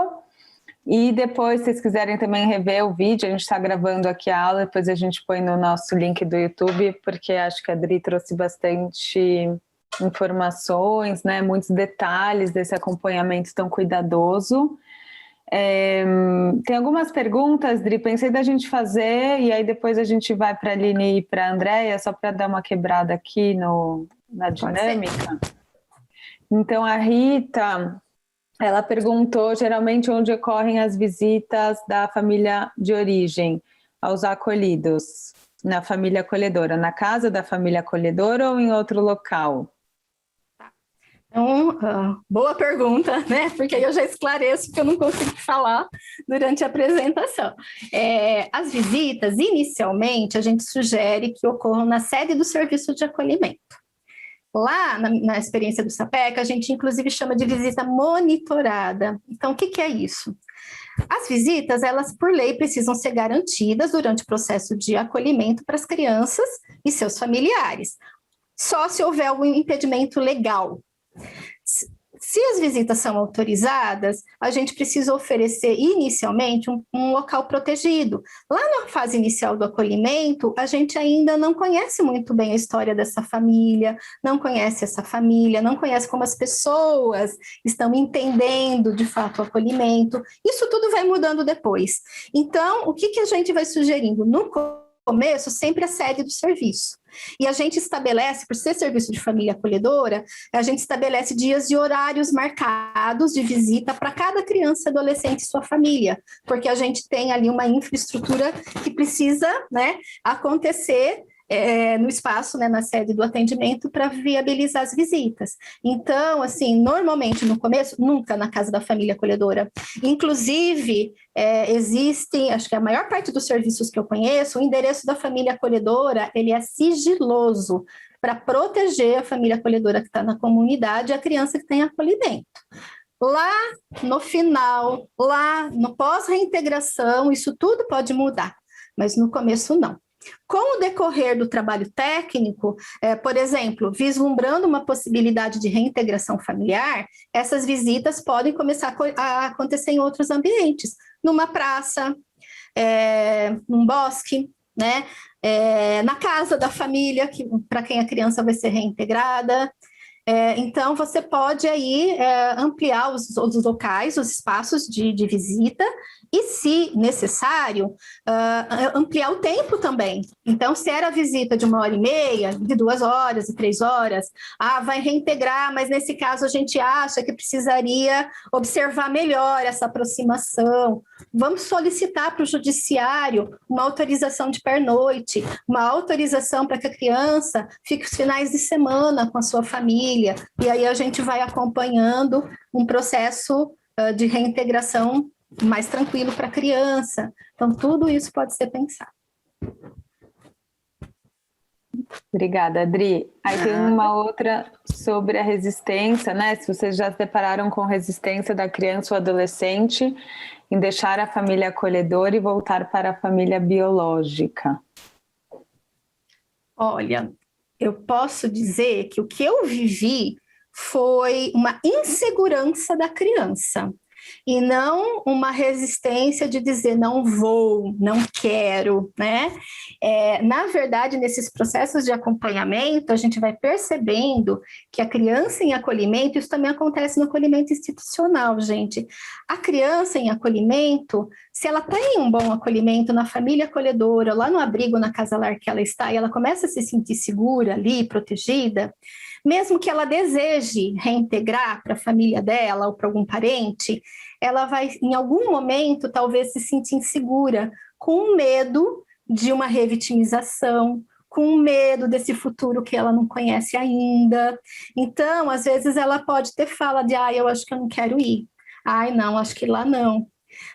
[SPEAKER 2] E depois, se vocês quiserem também rever o vídeo, a gente está gravando aqui a aula, depois a gente põe no nosso link do YouTube, porque acho que a Dri trouxe bastante informações, né, muitos detalhes desse acompanhamento tão cuidadoso. Tem algumas perguntas, Dri, pensei da gente fazer, e aí depois a gente vai para a Aline e para a Andréia, só para dar uma quebrada aqui na dinâmica. Então, a Rita, ela perguntou, geralmente, onde ocorrem as visitas da família de origem aos acolhidos, na família acolhedora, na casa da família acolhedora ou em outro local?
[SPEAKER 1] Então, boa pergunta, né? Porque aí eu já esclareço, porque eu não consigo falar durante a apresentação. As visitas, inicialmente, a gente sugere que ocorram na sede do serviço de acolhimento. Lá, na experiência do Sapeca, a gente inclusive chama de visita monitorada. Então, o que é isso? As visitas, elas por lei precisam ser garantidas durante o processo de acolhimento para as crianças e seus familiares, só se houver algum impedimento legal. Se as visitas são autorizadas, a gente precisa oferecer inicialmente um local protegido. Lá na fase inicial do acolhimento, a gente ainda não conhece muito bem a história dessa família, não conhece essa família, não conhece como as pessoas estão entendendo de fato o acolhimento. Isso tudo vai mudando depois. Então, o que a gente vai sugerindo? No começo, sempre a sede do serviço. E a gente estabelece, por ser serviço de família acolhedora, a gente estabelece dias e horários marcados de visita para cada criança, adolescente e sua família, porque a gente tem ali uma infraestrutura que precisa, né, acontecer no espaço, né, na sede do atendimento, para viabilizar as visitas. Então, assim, normalmente no começo, nunca na casa da família acolhedora. Inclusive, existem, acho que a maior parte dos serviços que eu conheço, o endereço da família acolhedora, ele é sigiloso, para proteger a família acolhedora que está na comunidade e a criança que tem acolhimento. Lá no final, lá no pós-reintegração, isso tudo pode mudar, mas no começo não. Com o decorrer do trabalho técnico, por exemplo, vislumbrando uma possibilidade de reintegração familiar, essas visitas podem começar a acontecer em outros ambientes, numa praça, num bosque, né? Na casa da família, para quem a criança vai ser reintegrada. Então, você pode aí ampliar os locais, os espaços de visita e, se necessário, ampliar o tempo também. Então, se era visita de 1h30, de 2 horas e 3 horas, vai reintegrar, mas nesse caso a gente acha que precisaria observar melhor essa aproximação. Vamos solicitar para o judiciário uma autorização de pernoite, uma autorização para que a criança fique os finais de semana com a sua família, e aí a gente vai acompanhando um processo de reintegração mais tranquilo para a criança. Então, tudo isso pode ser pensado.
[SPEAKER 2] Obrigada, Adri. Aí tem uma outra sobre a resistência, né? Se vocês já se depararam com resistência da criança ou adolescente em deixar a família acolhedora e voltar para a família biológica.
[SPEAKER 1] Olha, eu posso dizer que o que eu vivi foi uma insegurança da criança e não uma resistência de dizer não vou, não quero, né? Na verdade, nesses processos de acompanhamento, a gente vai percebendo que a criança em acolhimento, isso também acontece no acolhimento institucional, gente. A criança em acolhimento, se ela tem um bom acolhimento na família acolhedora, lá no abrigo, na casa lar que ela está, e ela começa a se sentir segura ali, protegida, mesmo que ela deseje reintegrar para a família dela ou para algum parente, ela vai, em algum momento, talvez se sentir insegura, com medo de uma revitimização, com medo desse futuro que ela não conhece ainda. Então, às vezes, ela pode ter fala de, eu acho que eu não quero ir. Não, acho que lá não.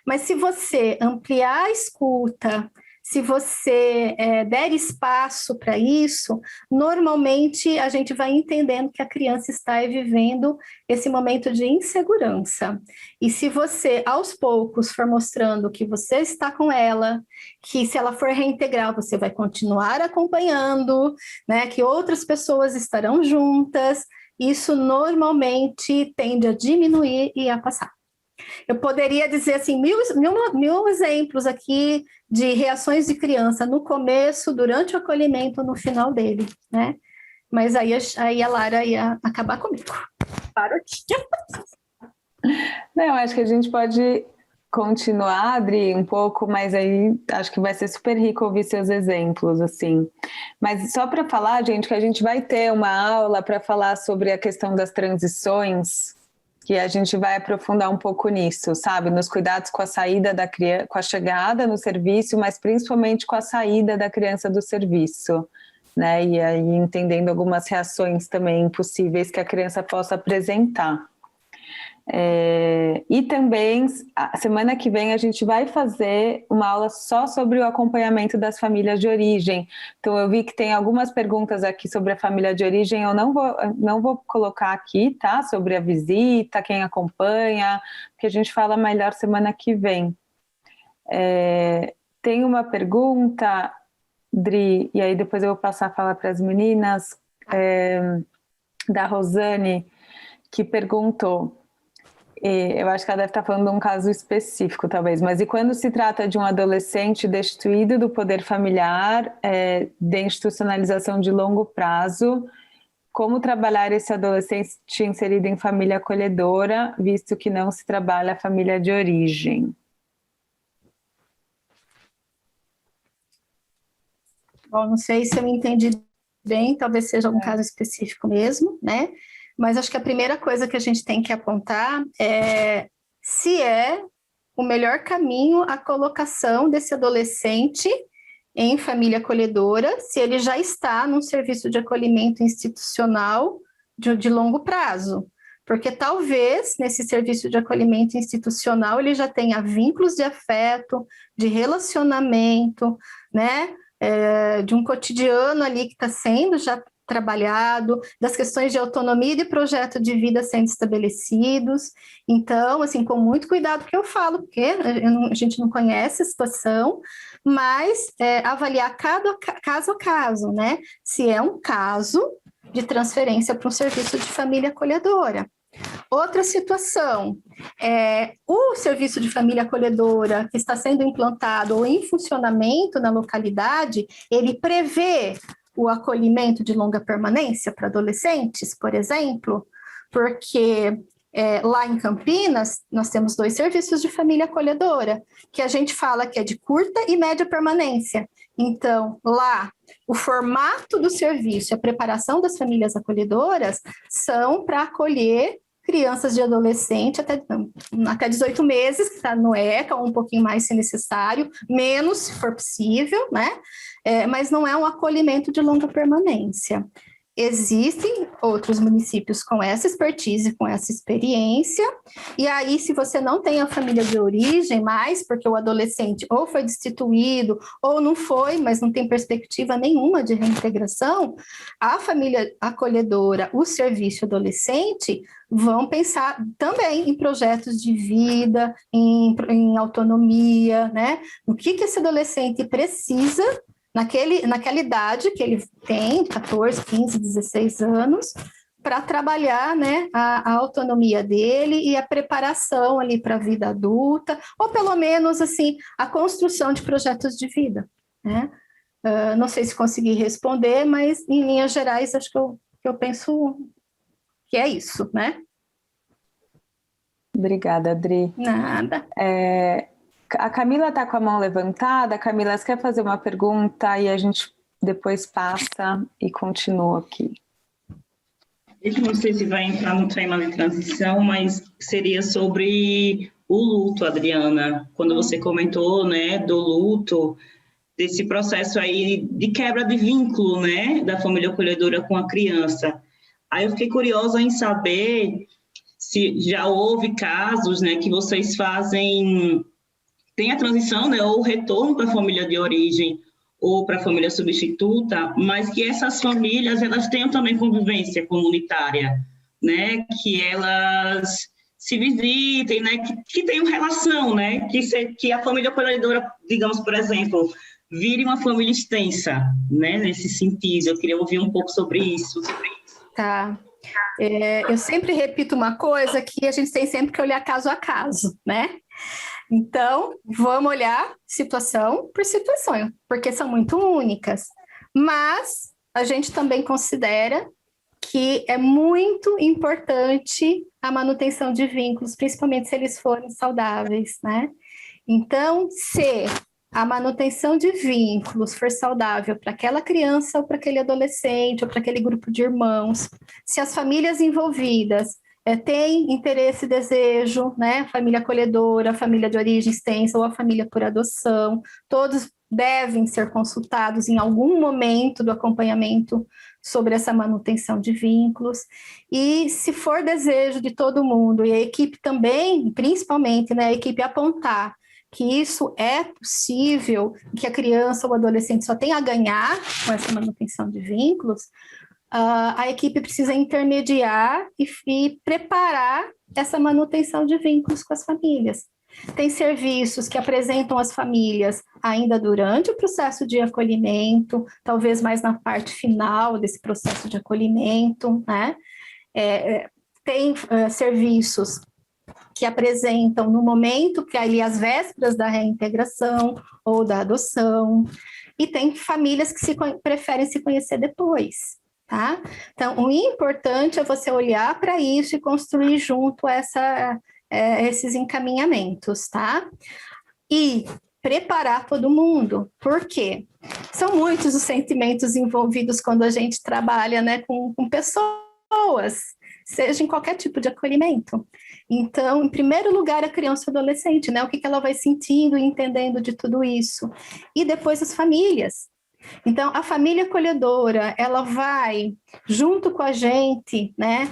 [SPEAKER 1] Mas se você ampliar a escuta, se você der espaço para isso, normalmente a gente vai entendendo que a criança está vivendo esse momento de insegurança. E se você, aos poucos, for mostrando que você está com ela, que se ela for reintegrar, você vai continuar acompanhando, né, que outras pessoas estarão juntas, isso normalmente tende a diminuir e a passar. Eu poderia dizer assim, mil exemplos aqui de reações de criança no começo, durante o acolhimento, no final dele, né? Mas aí a Lara ia acabar comigo. Parou aqui.
[SPEAKER 2] Não, acho que a gente pode continuar, Adri, um pouco, mas aí acho que vai ser super rico ouvir seus exemplos, assim. Mas só para falar, gente, que a gente vai ter uma aula para falar sobre a questão das transições, que a gente vai aprofundar um pouco nisso, sabe? Nos cuidados com a saída da criança, com a chegada no serviço, mas principalmente com a saída da criança do serviço, né? E aí entendendo algumas reações também possíveis que a criança possa apresentar. E também, a semana que vem, a gente vai fazer uma aula só sobre o acompanhamento das famílias de origem. Então, eu vi que tem algumas perguntas aqui sobre a família de origem, eu não vou colocar aqui, tá? Sobre a visita, quem acompanha, porque a gente fala melhor semana que vem. Tem uma pergunta, Dri, e aí depois eu vou passar a falar para as meninas, da Rosane, que perguntou... Eu acho que ela deve estar falando de um caso específico, talvez, mas e quando se trata de um adolescente destituído do poder familiar, de institucionalização de longo prazo, como trabalhar esse adolescente inserido em família acolhedora, visto que não se trabalha a família de origem?
[SPEAKER 1] Bom, não sei se eu entendi bem, talvez seja um caso específico mesmo, né? Mas acho que a primeira coisa que a gente tem que apontar é se é o melhor caminho a colocação desse adolescente em família acolhedora, se ele já está num serviço de acolhimento institucional de longo prazo. Porque talvez nesse serviço de acolhimento institucional ele já tenha vínculos de afeto, de relacionamento, né? De um cotidiano ali que está sendo já trabalhado, das questões de autonomia e de projeto de vida sendo estabelecidos. Então, assim, com muito cuidado que eu falo, porque a gente não conhece a situação, mas avaliar cada caso a caso, né? Se é um caso de transferência para um serviço de família acolhedora. Outra situação, o serviço de família acolhedora que está sendo implantado ou em funcionamento na localidade, ele prevê o acolhimento de longa permanência para adolescentes, por exemplo, porque lá em Campinas nós temos 2 serviços de família acolhedora, que a gente fala que é de curta e média permanência. Então, lá, o formato do serviço, a preparação das famílias acolhedoras são para acolher crianças de adolescente até 18 meses, que está no ECA, ou um pouquinho mais se necessário, menos se for possível, né? Mas não é um acolhimento de longa permanência. Existem outros municípios com essa expertise, com essa experiência, e aí, se você não tem a família de origem mais, porque o adolescente ou foi destituído, ou não foi, mas não tem perspectiva nenhuma de reintegração, a família acolhedora, o serviço adolescente, vão pensar também em projetos de vida, em autonomia, né? O que esse adolescente precisa naquela idade que ele tem, 14, 15, 16 anos, para trabalhar, né, a autonomia dele e a preparação ali para a vida adulta, ou pelo menos, assim, a construção de projetos de vida, né? Não sei se consegui responder, mas em linhas gerais, acho que eu penso que é isso, né?
[SPEAKER 2] Obrigada, Adri.
[SPEAKER 1] Nada.
[SPEAKER 2] A Camila está com a mão levantada. Camila, você quer fazer uma pergunta e a gente depois passa e continua aqui?
[SPEAKER 3] Eu não sei se vai entrar no tema de transição, mas seria sobre o luto, Adriana. Quando você comentou, né, do luto, desse processo aí de quebra de vínculo, né, da família acolhedora com a criança. Aí eu fiquei curiosa em saber se já houve casos, né, que vocês fazem... Tem a transição, né, ou o retorno para a família de origem ou para a família substituta, mas que essas famílias elas tenham também convivência comunitária, né, que elas se visitem, né, que tenham relação, né, que a família acolhedora, digamos, por exemplo, vire uma família extensa, né, nesse sentido. Eu queria ouvir um pouco sobre isso.
[SPEAKER 1] Tá. Eu sempre repito uma coisa que a gente tem sempre que olhar caso a caso, né? Então, vamos olhar situação por situação, porque são muito únicas. Mas a gente também considera que é muito importante a manutenção de vínculos, principalmente se eles forem saudáveis, né? Então, se a manutenção de vínculos for saudável para aquela criança ou para aquele adolescente ou para aquele grupo de irmãos, se as famílias envolvidas têm interesse e desejo, né, família acolhedora, família de origem extensa ou a família por adoção, todos devem ser consultados em algum momento do acompanhamento sobre essa manutenção de vínculos. E se for desejo de todo mundo, e a equipe também, principalmente, né, a equipe apontar que isso é possível, que a criança ou o adolescente só tem a ganhar com essa manutenção de vínculos, a equipe precisa intermediar e preparar essa manutenção de vínculos com as famílias. Tem serviços que apresentam as famílias ainda durante o processo de acolhimento, talvez mais na parte final desse processo de acolhimento, né? Tem serviços que apresentam no momento que ali as vésperas da reintegração ou da adoção, e tem famílias que preferem se conhecer depois, tá? Então, o importante é você olhar para isso e construir junto esses encaminhamentos, tá? E preparar todo mundo, por quê? São muitos os sentimentos envolvidos quando a gente trabalha, né, com pessoas, seja em qualquer tipo de acolhimento. Então, em primeiro lugar, a criança e o adolescente, né? O que ela vai sentindo e entendendo de tudo isso. E depois as famílias. Então, a família acolhedora, ela vai, junto com a gente, né,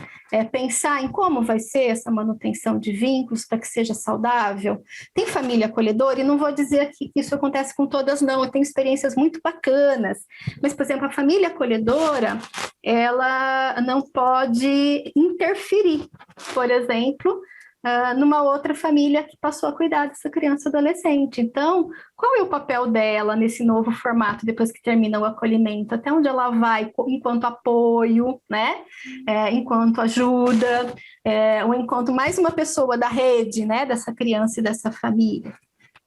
[SPEAKER 1] pensar em como vai ser essa manutenção de vínculos para que seja saudável. Tem família acolhedora, e não vou dizer aqui que isso acontece com todas, não, eu tenho experiências muito bacanas, mas, por exemplo, a família acolhedora, ela não pode interferir, por exemplo, numa outra família que passou a cuidar dessa criança ou adolescente. Então, qual é o papel dela nesse novo formato, depois que termina o acolhimento? Até onde ela vai enquanto apoio, né? Enquanto ajuda, ou enquanto mais uma pessoa da rede, né? Dessa criança e dessa família.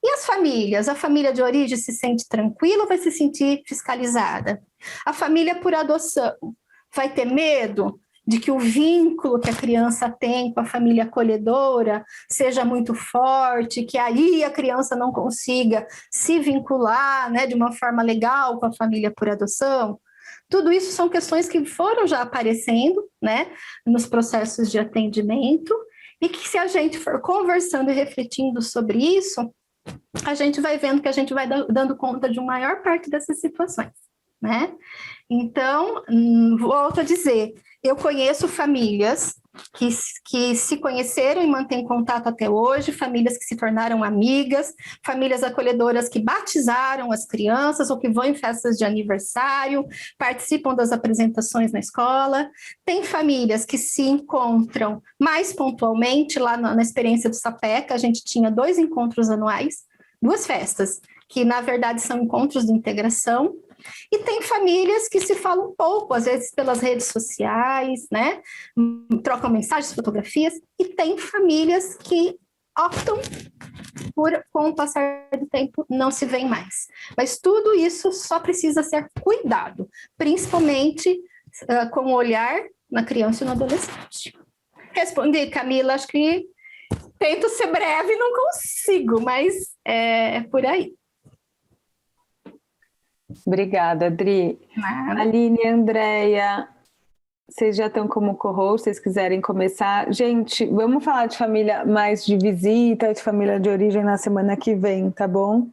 [SPEAKER 1] E as famílias? A família de origem se sente tranquila ou vai se sentir fiscalizada? A família por adoção vai ter medo de que o vínculo que a criança tem com a família acolhedora seja muito forte, que aí a criança não consiga se vincular, né, de uma forma legal com a família por adoção? Tudo isso são questões que foram já aparecendo, né, nos processos de atendimento, e que, se a gente for conversando e refletindo sobre isso, a gente vai vendo que a gente vai dando conta de uma maior parte dessas situações, né? Então, volto a dizer, eu conheço famílias que se conheceram e mantêm contato até hoje, famílias que se tornaram amigas, famílias acolhedoras que batizaram as crianças ou que vão em festas de aniversário, participam das apresentações na escola. Tem famílias que se encontram mais pontualmente. Lá na experiência do Sapeca, a gente tinha 2 encontros anuais, 2 festas, que na verdade são encontros de integração. E tem famílias que se falam pouco, às vezes pelas redes sociais, né? Trocam mensagens, fotografias, e tem famílias que optam por, com o passar do tempo, não se veem mais. Mas tudo isso só precisa ser cuidado, principalmente com o olhar na criança e no adolescente. Respondi, Camila, acho que tento ser breve, não consigo, mas é por aí.
[SPEAKER 2] Obrigada, Adri.
[SPEAKER 1] Nada.
[SPEAKER 2] Aline e Andréia, vocês já estão como co-host, vocês quiserem começar. Gente, vamos falar de família mais de visita, de família de origem na semana que vem, tá bom?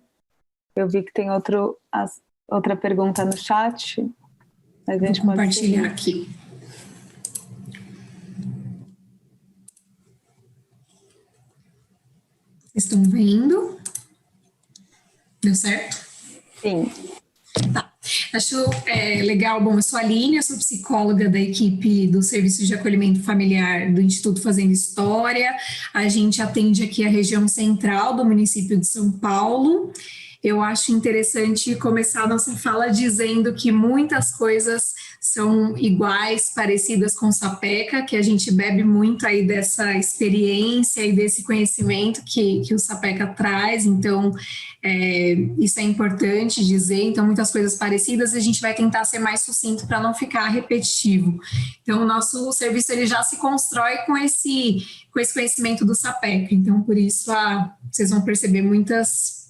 [SPEAKER 2] Eu vi que tem outra pergunta no chat. Mas a gente
[SPEAKER 4] vou compartilhar aqui. Vocês estão vendo? Deu certo?
[SPEAKER 2] Sim.
[SPEAKER 4] Tá. Acho legal. Bom, eu sou a Aline, eu sou psicóloga da equipe do Serviço de Acolhimento Familiar do Instituto Fazendo História. A gente atende aqui a região central do município de São Paulo. Eu acho interessante começar a nossa fala dizendo que muitas coisas são iguais, parecidas com o Sapeca, que a gente bebe muito aí dessa experiência e desse conhecimento que o Sapeca traz. Então, isso é importante dizer. Então, muitas coisas parecidas, a gente vai tentar ser mais sucinto para não ficar repetitivo. Então, o nosso serviço ele já se constrói com esse conhecimento do Sapeca. Então, por isso, vocês vão perceber muitas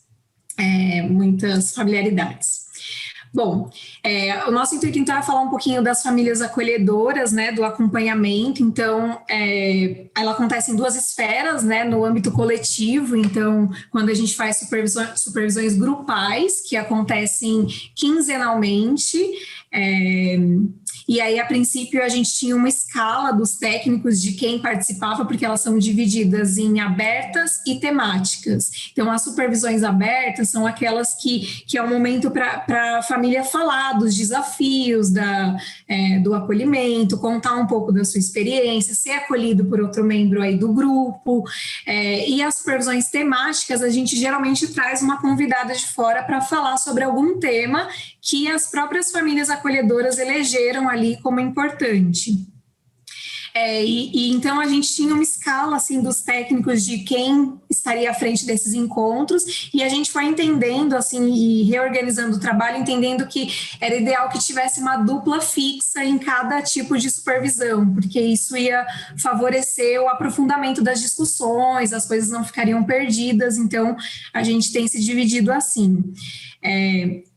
[SPEAKER 4] familiaridades. Bom, o nosso intuito então é falar um pouquinho das famílias acolhedoras, né, do acompanhamento. Então, ela acontece em 2 esferas, né, no âmbito coletivo. Então, quando a gente faz supervisões grupais, que acontecem quinzenalmente, e aí, a princípio, a gente tinha uma escala dos técnicos de quem participava, porque elas são divididas em abertas e temáticas. Então, as supervisões abertas são aquelas que é um momento para a família falar dos desafios do acolhimento, contar um pouco da sua experiência, ser acolhido por outro membro aí do grupo. E as supervisões temáticas, a gente geralmente traz uma convidada de fora para falar sobre algum tema que as próprias famílias acolhedoras elegeram ali como importante. Então a gente tinha uma escala assim dos técnicos de quem estaria à frente desses encontros, e a gente foi entendendo assim e reorganizando o trabalho, entendendo que era ideal que tivesse uma dupla fixa em cada tipo de supervisão, porque isso ia favorecer o aprofundamento das discussões, as coisas não ficariam perdidas. Então a gente tem se dividido assim.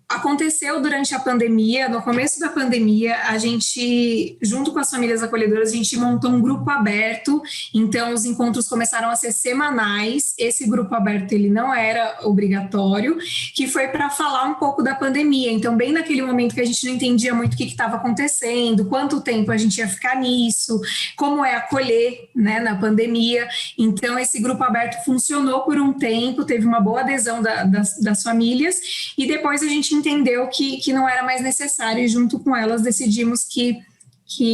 [SPEAKER 4] aconteceu durante a pandemia, no começo da pandemia, a gente, junto com as famílias acolhedoras, a gente montou um grupo aberto, então os encontros começaram a ser semanais, esse grupo aberto ele não era obrigatório, que foi para falar um pouco da pandemia, então bem naquele momento que a gente não entendia muito o que estava acontecendo, quanto tempo a gente ia ficar nisso, como é acolher, né, na pandemia, então esse grupo aberto funcionou por um tempo, teve uma boa adesão das famílias, e depois a gente entendeu que não era mais necessário e junto com elas decidimos que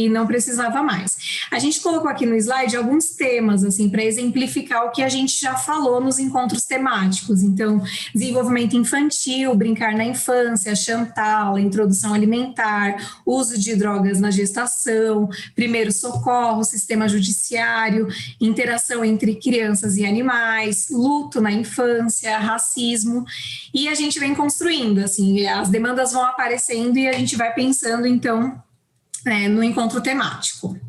[SPEAKER 4] não precisava mais. A gente colocou aqui no slide alguns temas, assim, para exemplificar o que a gente já falou nos encontros temáticos. Então, desenvolvimento infantil, brincar na infância, Chantal, introdução alimentar, uso de drogas na gestação, primeiro socorro, sistema judiciário, interação entre crianças e animais, luto na infância, racismo, e a gente vem construindo, assim, as demandas vão aparecendo e a gente vai pensando, então, no encontro temático.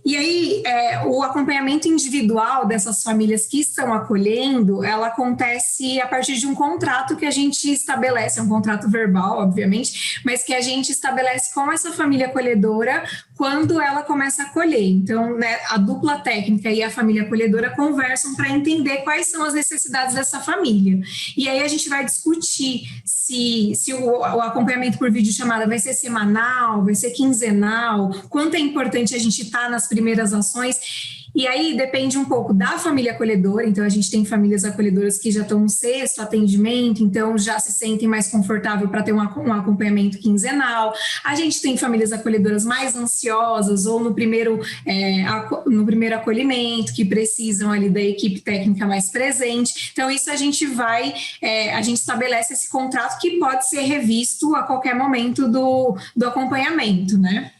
[SPEAKER 4] E aí, o acompanhamento individual dessas famílias que estão acolhendo, ela acontece a partir de um contrato que a gente estabelece, é um contrato verbal, obviamente, mas que a gente estabelece com essa família acolhedora quando ela começa a acolher. Então, né, a dupla técnica e a família acolhedora conversam para entender quais são as necessidades dessa família. E aí a gente vai discutir se o acompanhamento por videochamada vai ser semanal, vai ser quinzenal, quanto é importante a gente estar nas primeiras ações. E aí depende um pouco da família acolhedora, então a gente tem famílias acolhedoras que já estão no 6º atendimento, então já se sentem mais confortável para ter um acompanhamento quinzenal. A gente tem famílias acolhedoras mais ansiosas ou no primeiro acolhimento, que precisam ali da equipe técnica mais presente. Então isso a gente estabelece esse contrato que pode ser revisto a qualquer momento do acompanhamento, né?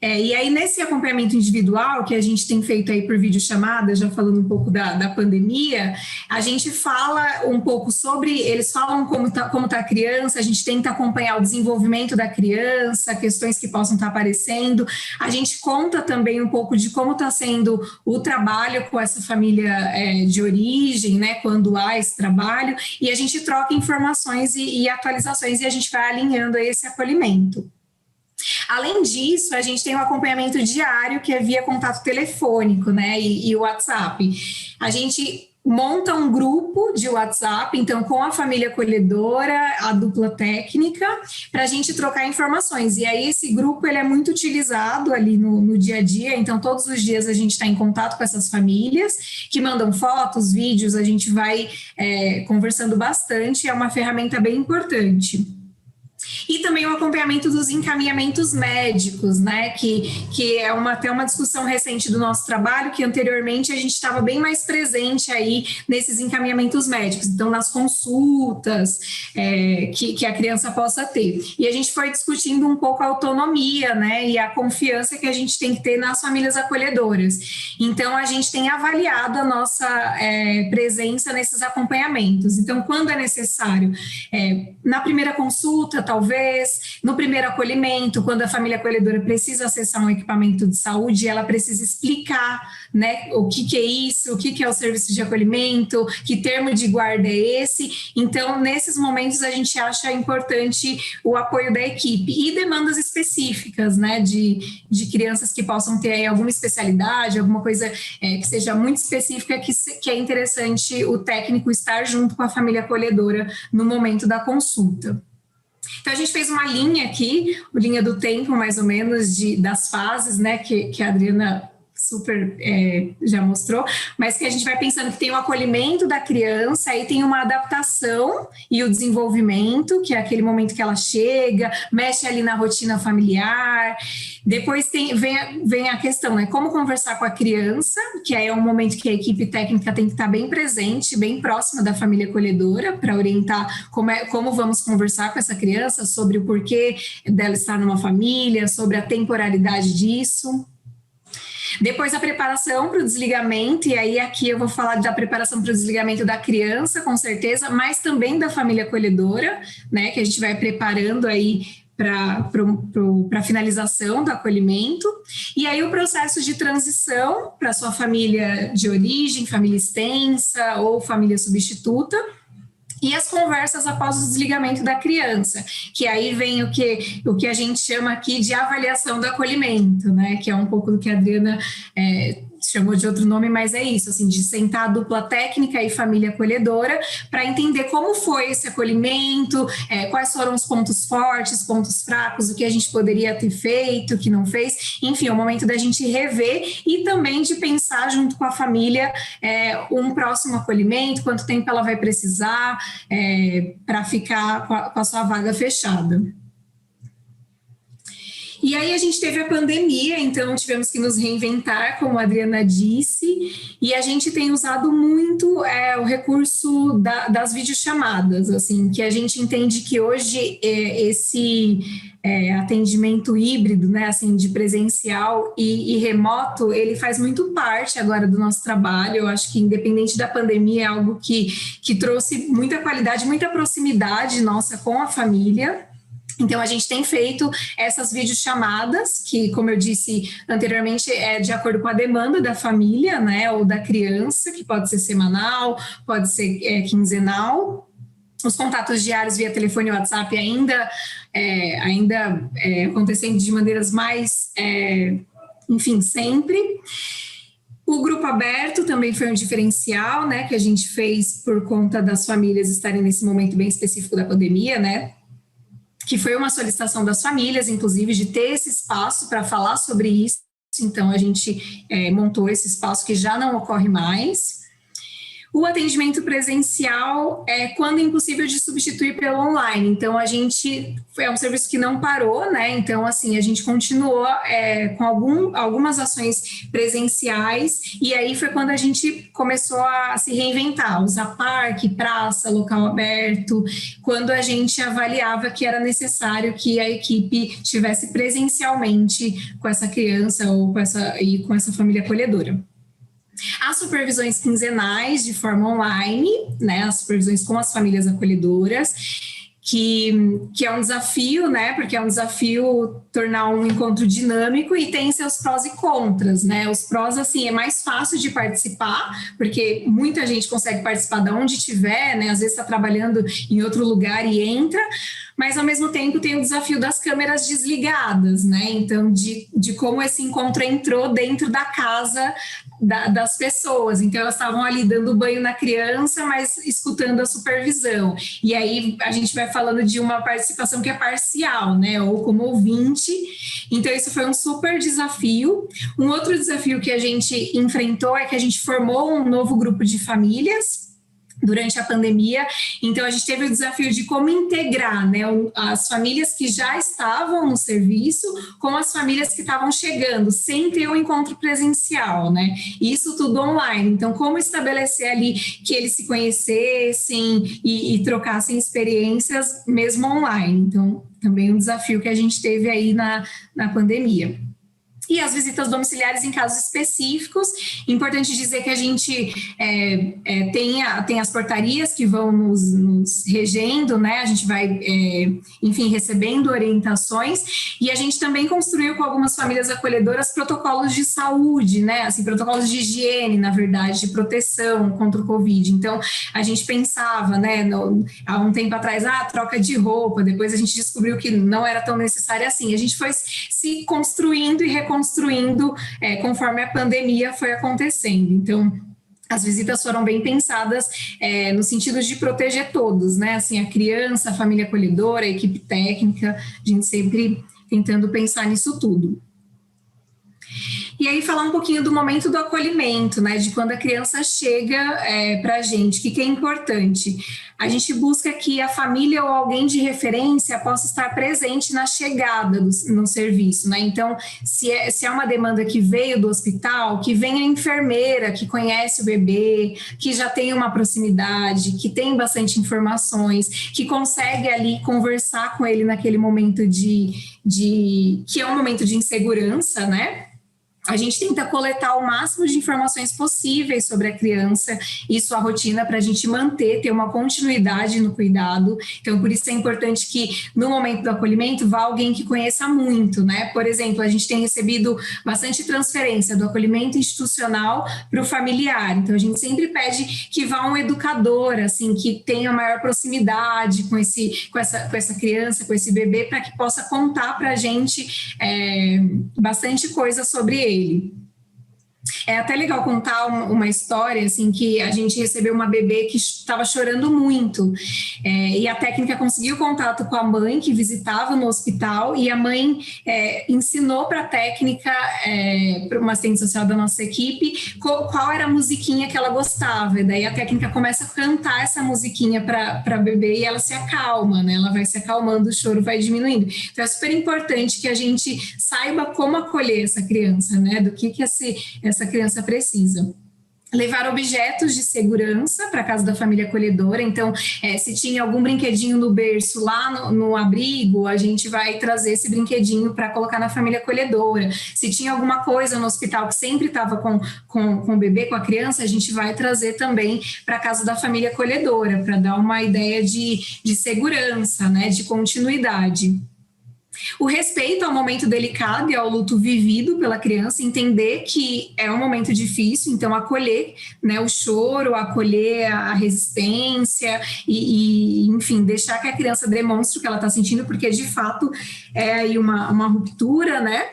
[SPEAKER 4] E aí, nesse acompanhamento individual que a gente tem feito aí por videochamada, já falando um pouco da pandemia, a gente fala um pouco sobre, eles falam como tá a criança, a gente tenta acompanhar o desenvolvimento da criança, questões que possam estar aparecendo, a gente conta também um pouco de como está sendo o trabalho com essa família de origem, né, quando há esse trabalho, e a gente troca informações e atualizações e a gente vai alinhando aí esse acolhimento. Além disso, a gente tem um acompanhamento diário que é via contato telefônico, né, e WhatsApp. A gente monta um grupo de WhatsApp, então com a família acolhedora, a dupla técnica, para a gente trocar informações. E aí esse grupo ele é muito utilizado ali no dia a dia, então todos os dias a gente está em contato com essas famílias, que mandam fotos, vídeos, a gente vai conversando bastante, é uma ferramenta bem importante. E também o acompanhamento dos encaminhamentos médicos, né, que é até uma discussão recente do nosso trabalho, que anteriormente a gente estava bem mais presente aí nesses encaminhamentos médicos, então nas consultas que a criança possa ter. E a gente foi discutindo um pouco a autonomia, né, e a confiança que a gente tem que ter nas famílias acolhedoras. Então, a gente tem avaliado a nossa presença nesses acompanhamentos. Então, quando é necessário, na primeira consulta, talvez, no primeiro acolhimento, quando a família acolhedora precisa acessar um equipamento de saúde, ela precisa explicar, né, o que é isso, o que é o serviço de acolhimento, que termo de guarda é esse. Então, nesses momentos, a gente acha importante o apoio da equipe e demandas específicas, né, de crianças que possam ter aí alguma especialidade, alguma coisa que seja muito específica, que é interessante o técnico estar junto com a família acolhedora no momento da consulta. Então, a gente fez uma linha aqui, linha do tempo, mais ou menos, das fases, né, que a Adriana super já mostrou, mas que a gente vai pensando que tem o acolhimento da criança, aí tem uma adaptação e o desenvolvimento, que é aquele momento que ela chega, mexe ali na rotina familiar. Depois vem a questão, né, como conversar com a criança, que aí é um momento que a equipe técnica tem que estar bem presente, bem próxima da família acolhedora, para orientar como vamos conversar com essa criança, sobre o porquê dela estar numa família, sobre a temporalidade disso. Depois a preparação para o desligamento, e aí aqui eu vou falar da preparação para o desligamento da criança, com certeza, mas também da família acolhedora, né, que a gente vai preparando aí para a finalização do acolhimento, e aí o processo de transição para sua família de origem, família extensa ou família substituta. e as conversas após o desligamento da criança, que aí vem o que a gente chama aqui de avaliação do acolhimento, né, que é um pouco do que a Adriana chamou de outro nome, mas é isso, assim, de sentar a dupla técnica e família acolhedora para entender como foi esse acolhimento, quais foram os pontos fortes, pontos fracos, o que a gente poderia ter feito, o que não fez, enfim, é o momento da gente rever e também de pensar junto com a família um próximo acolhimento, quanto tempo ela vai precisar para ficar com a sua vaga fechada. E aí a gente teve a pandemia, então tivemos que nos reinventar, como a Adriana disse, e a gente tem usado muito o recurso das videochamadas, assim, que a gente entende que hoje esse atendimento híbrido, né, assim, de presencial e remoto, ele faz muito parte agora do nosso trabalho. Eu acho que independente da pandemia é algo que trouxe muita qualidade, muita proximidade nossa com a família. Então, a gente tem feito essas videochamadas, que, como eu disse anteriormente, é de acordo com a demanda da família, né, ou da criança, que pode ser semanal, pode ser quinzenal. Os contatos diários via telefone e WhatsApp ainda acontecendo de maneiras mais, enfim, sempre. O grupo aberto também foi um diferencial, né, que a gente fez por conta das famílias estarem nesse momento bem específico da pandemia, né, que foi uma solicitação das famílias, inclusive, de ter esse espaço para falar sobre isso. Então, a gente montou esse espaço que já não ocorre mais. O atendimento presencial é quando impossível de substituir pelo online. Então, a gente é um serviço que não parou, né? Então, assim, a gente continuou com algumas ações presenciais, e aí foi quando a gente começou a se reinventar, usar parque, praça, local aberto, quando a gente avaliava que era necessário que a equipe estivesse presencialmente com essa criança ou com essa família acolhedora. As supervisões quinzenais de forma online, né, as supervisões com as famílias acolhedoras, que é um desafio, né, porque é um desafio tornar um encontro dinâmico e tem seus prós e contras, né. Os prós, assim, é mais fácil de participar, porque muita gente consegue participar de onde estiver, né, às vezes está trabalhando em outro lugar e entra, mas ao mesmo tempo tem o desafio das câmeras desligadas, né, então de como esse encontro entrou dentro da casa das pessoas, então elas estavam ali dando banho na criança, mas escutando a supervisão, e aí a gente vai falando de uma participação que é parcial, né, ou como ouvinte, então isso foi um super desafio. Um outro desafio que a gente enfrentou é que a gente formou um novo grupo de famílias durante a pandemia, então a gente teve o desafio de como integrar, né, as famílias que já estavam no serviço com as famílias que estavam chegando, sem ter um encontro presencial, né, isso tudo online. Então, como estabelecer ali que eles se conhecessem e trocassem experiências mesmo online. Então, também um desafio que a gente teve aí na pandemia. E as visitas domiciliares em casos específicos. Importante dizer que a gente tem as portarias que vão nos regendo, né? A gente vai, enfim, recebendo orientações, e a gente também construiu com algumas famílias acolhedoras protocolos de saúde, né? Assim, protocolos de higiene, na verdade, de proteção contra o Covid. Então, a gente pensava, né, há um tempo atrás, troca de roupa, depois a gente descobriu que não era tão necessário assim. A gente foi se construindo e reconstruindo conforme a pandemia foi acontecendo. Então, as visitas foram bem pensadas no sentido de proteger todos, né? Assim, a criança, a família acolhedora, a equipe técnica, a gente sempre tentando pensar nisso tudo. E aí falar um pouquinho do momento do acolhimento, né, de quando a criança chega para a gente, o que é importante? A gente busca que a família ou alguém de referência possa estar presente na chegada no serviço, né? Então, se é uma demanda que veio do hospital, que venha a enfermeira que conhece o bebê, que já tem uma proximidade, que tem bastante informações, que consegue ali conversar com ele naquele momento que é um momento de insegurança, né? A gente tenta coletar o máximo de informações possíveis sobre a criança e sua rotina para a gente ter uma continuidade no cuidado. Então, por isso é importante que no momento do acolhimento vá alguém que conheça muito, né? Por exemplo, a gente tem recebido bastante transferência do acolhimento institucional para o familiar. Então, a gente sempre pede que vá um educador, assim, que tenha maior proximidade com essa criança, com esse bebê, para que possa contar para a gente bastante coisa sobre ele. É até legal contar uma história, assim, que a gente recebeu uma bebê que estava chorando muito, e a técnica conseguiu contato com a mãe que visitava no hospital, e a mãe ensinou para a técnica, para uma assistente social da nossa equipe, qual era a musiquinha que ela gostava, e daí a técnica começa a cantar essa musiquinha para a bebê e ela se acalma, né? Ela vai se acalmando, o choro vai diminuindo. Então é super importante que a gente saiba como acolher essa criança, né? Do que essa criança precisa. Levar objetos de segurança para a casa da família acolhedora. Então, se tinha algum brinquedinho no berço lá no abrigo, a gente vai trazer esse brinquedinho para colocar na família acolhedora. Se tinha alguma coisa no hospital que sempre estava com o bebê, com a criança, a gente vai trazer também para a casa da família acolhedora, para dar uma ideia de segurança, né, de continuidade. O respeito ao momento delicado e ao luto vivido pela criança, entender que é um momento difícil, então acolher, né, o choro, acolher a resistência e, enfim, deixar que a criança demonstre o que ela está sentindo, porque de fato é aí uma ruptura, né?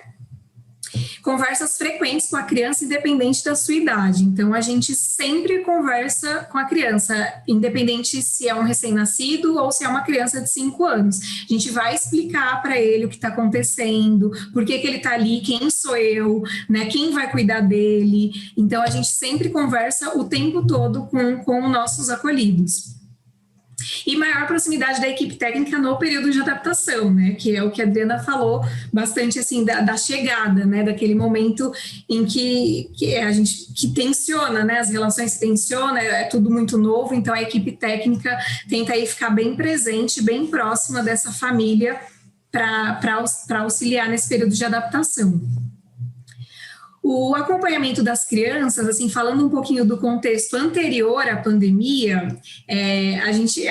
[SPEAKER 4] Conversas frequentes com a criança, independente da sua idade. Então, a gente sempre conversa com a criança, independente se é um recém-nascido ou se é uma criança de 5 anos. A gente vai explicar para ele o que está acontecendo, por que ele está ali, quem sou eu, né, quem vai cuidar dele. Então, a gente sempre conversa o tempo todo com nossos acolhidos. E maior proximidade da equipe técnica no período de adaptação, né, que é o que a Adriana falou bastante, assim, da chegada, né, daquele momento em que a gente que tensiona, né, as relações se tensionam, é tudo muito novo, então a equipe técnica tenta aí ficar bem presente, bem próxima dessa família para auxiliar nesse período de adaptação. O acompanhamento das crianças, assim, falando um pouquinho do contexto anterior à pandemia,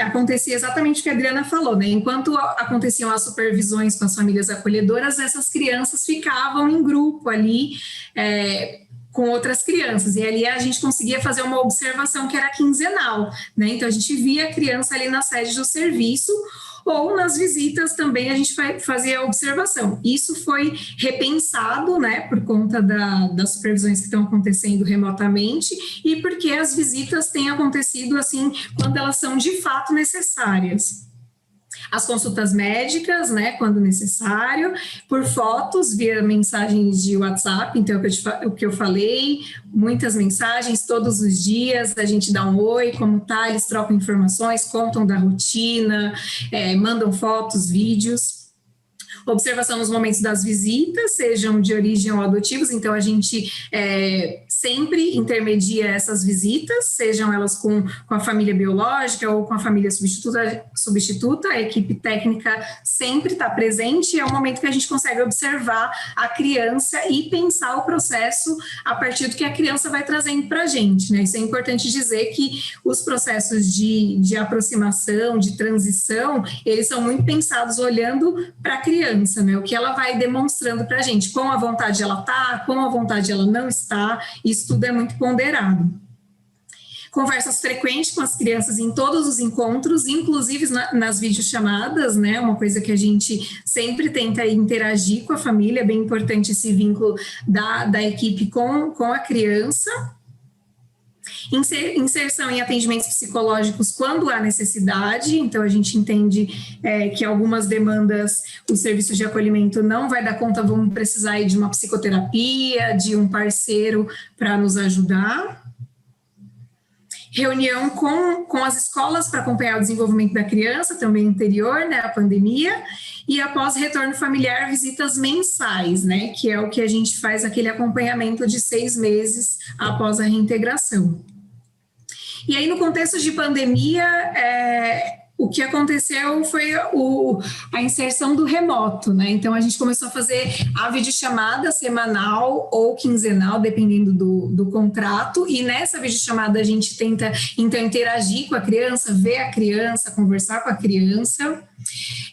[SPEAKER 4] acontecia exatamente o que a Adriana falou, né? Enquanto aconteciam as supervisões com as famílias acolhedoras, essas crianças ficavam em grupo ali, com outras crianças, e ali a gente conseguia fazer uma observação que era quinzenal, né? Então a gente via a criança ali na sede do serviço, ou nas visitas também a gente fazia a observação. Isso foi repensado, né, por conta das supervisões que estão acontecendo remotamente e porque as visitas têm acontecido assim quando elas são de fato necessárias. As consultas médicas, né, quando necessário, por fotos, via mensagens de WhatsApp, então o que eu falei, muitas mensagens todos os dias, a gente dá um oi, como tá, eles trocam informações, contam da rotina, mandam fotos, vídeos. Observação nos momentos das visitas, sejam de origem ou adotivos, então a gente sempre intermedia essas visitas, sejam elas com a família biológica ou com a família substituta, a equipe técnica sempre está presente, é o momento que a gente consegue observar a criança e pensar o processo a partir do que a criança vai trazendo para a gente, né? Isso é importante dizer que os processos de aproximação, de transição, eles são muito pensados olhando para a criança, né? O que ela vai demonstrando para a gente, com a vontade ela está, com a vontade ela não está, isso tudo é muito ponderado. Conversas frequentes com as crianças em todos os encontros, inclusive nas videochamadas, né? Uma coisa que a gente sempre tenta interagir com a família, é bem importante esse vínculo da equipe com a criança. Inserção em atendimentos psicológicos quando há necessidade, então a gente entende que algumas demandas o serviço de acolhimento não vai dar conta, vamos precisar aí de uma psicoterapia, de um parceiro para nos ajudar. Reunião com as escolas para acompanhar o desenvolvimento da criança, também anterior, né, à pandemia, e após retorno familiar, visitas mensais, né, que é o que a gente faz aquele acompanhamento de 6 meses após a reintegração. E aí, no contexto de pandemia, o que aconteceu foi a inserção do remoto, né? Então, a gente começou a fazer a videochamada semanal ou quinzenal, dependendo do contrato, e nessa videochamada a gente tenta, então, interagir com a criança, ver a criança, conversar com a criança.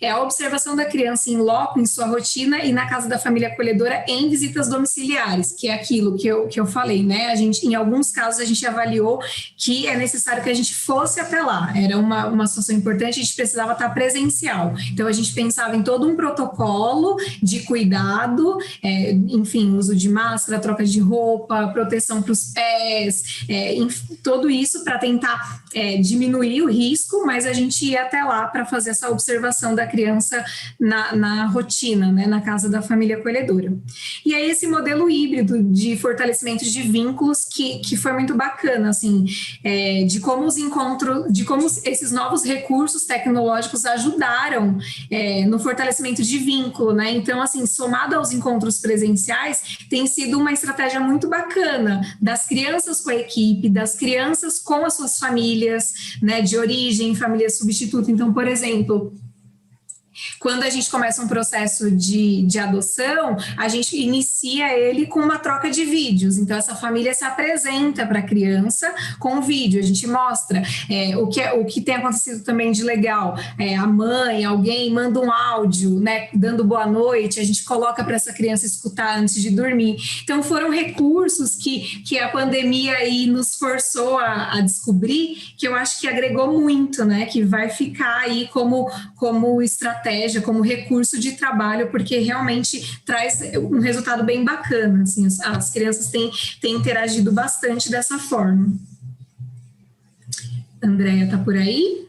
[SPEAKER 4] É a observação da criança em loco, em sua rotina e na casa da família acolhedora em visitas domiciliares, que é aquilo que eu falei, né? A gente, em alguns casos, a gente avaliou que é necessário que a gente fosse até lá. Era uma situação importante, a gente precisava estar presencial. Então, a gente pensava em todo um protocolo de cuidado, enfim, uso de máscara, troca de roupa, proteção para os pés, enfim, tudo isso para tentar diminuir o risco, mas a gente ia até lá para fazer essa observação da criança na rotina, né, na casa da família acolhedora. E aí esse modelo híbrido de fortalecimento de vínculos que foi muito bacana, assim, de como os encontros, de como esses novos recursos tecnológicos ajudaram no fortalecimento de vínculo, né? Então, assim, somado aos encontros presenciais, tem sido uma estratégia muito bacana das crianças com a equipe, das crianças com as suas famílias, né, de origem, família substituta. Então, por exemplo, quando a gente começa um processo de adoção, a gente inicia ele com uma troca de vídeos. Então, essa família se apresenta para a criança com vídeo. A gente mostra o que tem acontecido também de legal. A mãe, alguém manda um áudio, né, dando boa noite, a gente coloca para essa criança escutar antes de dormir. Então, foram recursos que a pandemia aí nos forçou a descobrir, que eu acho que agregou muito, né, que vai ficar aí como estratégia, como recurso de trabalho, porque realmente traz um resultado bem bacana, assim, as crianças têm interagido bastante dessa forma. Andréia, tá por aí?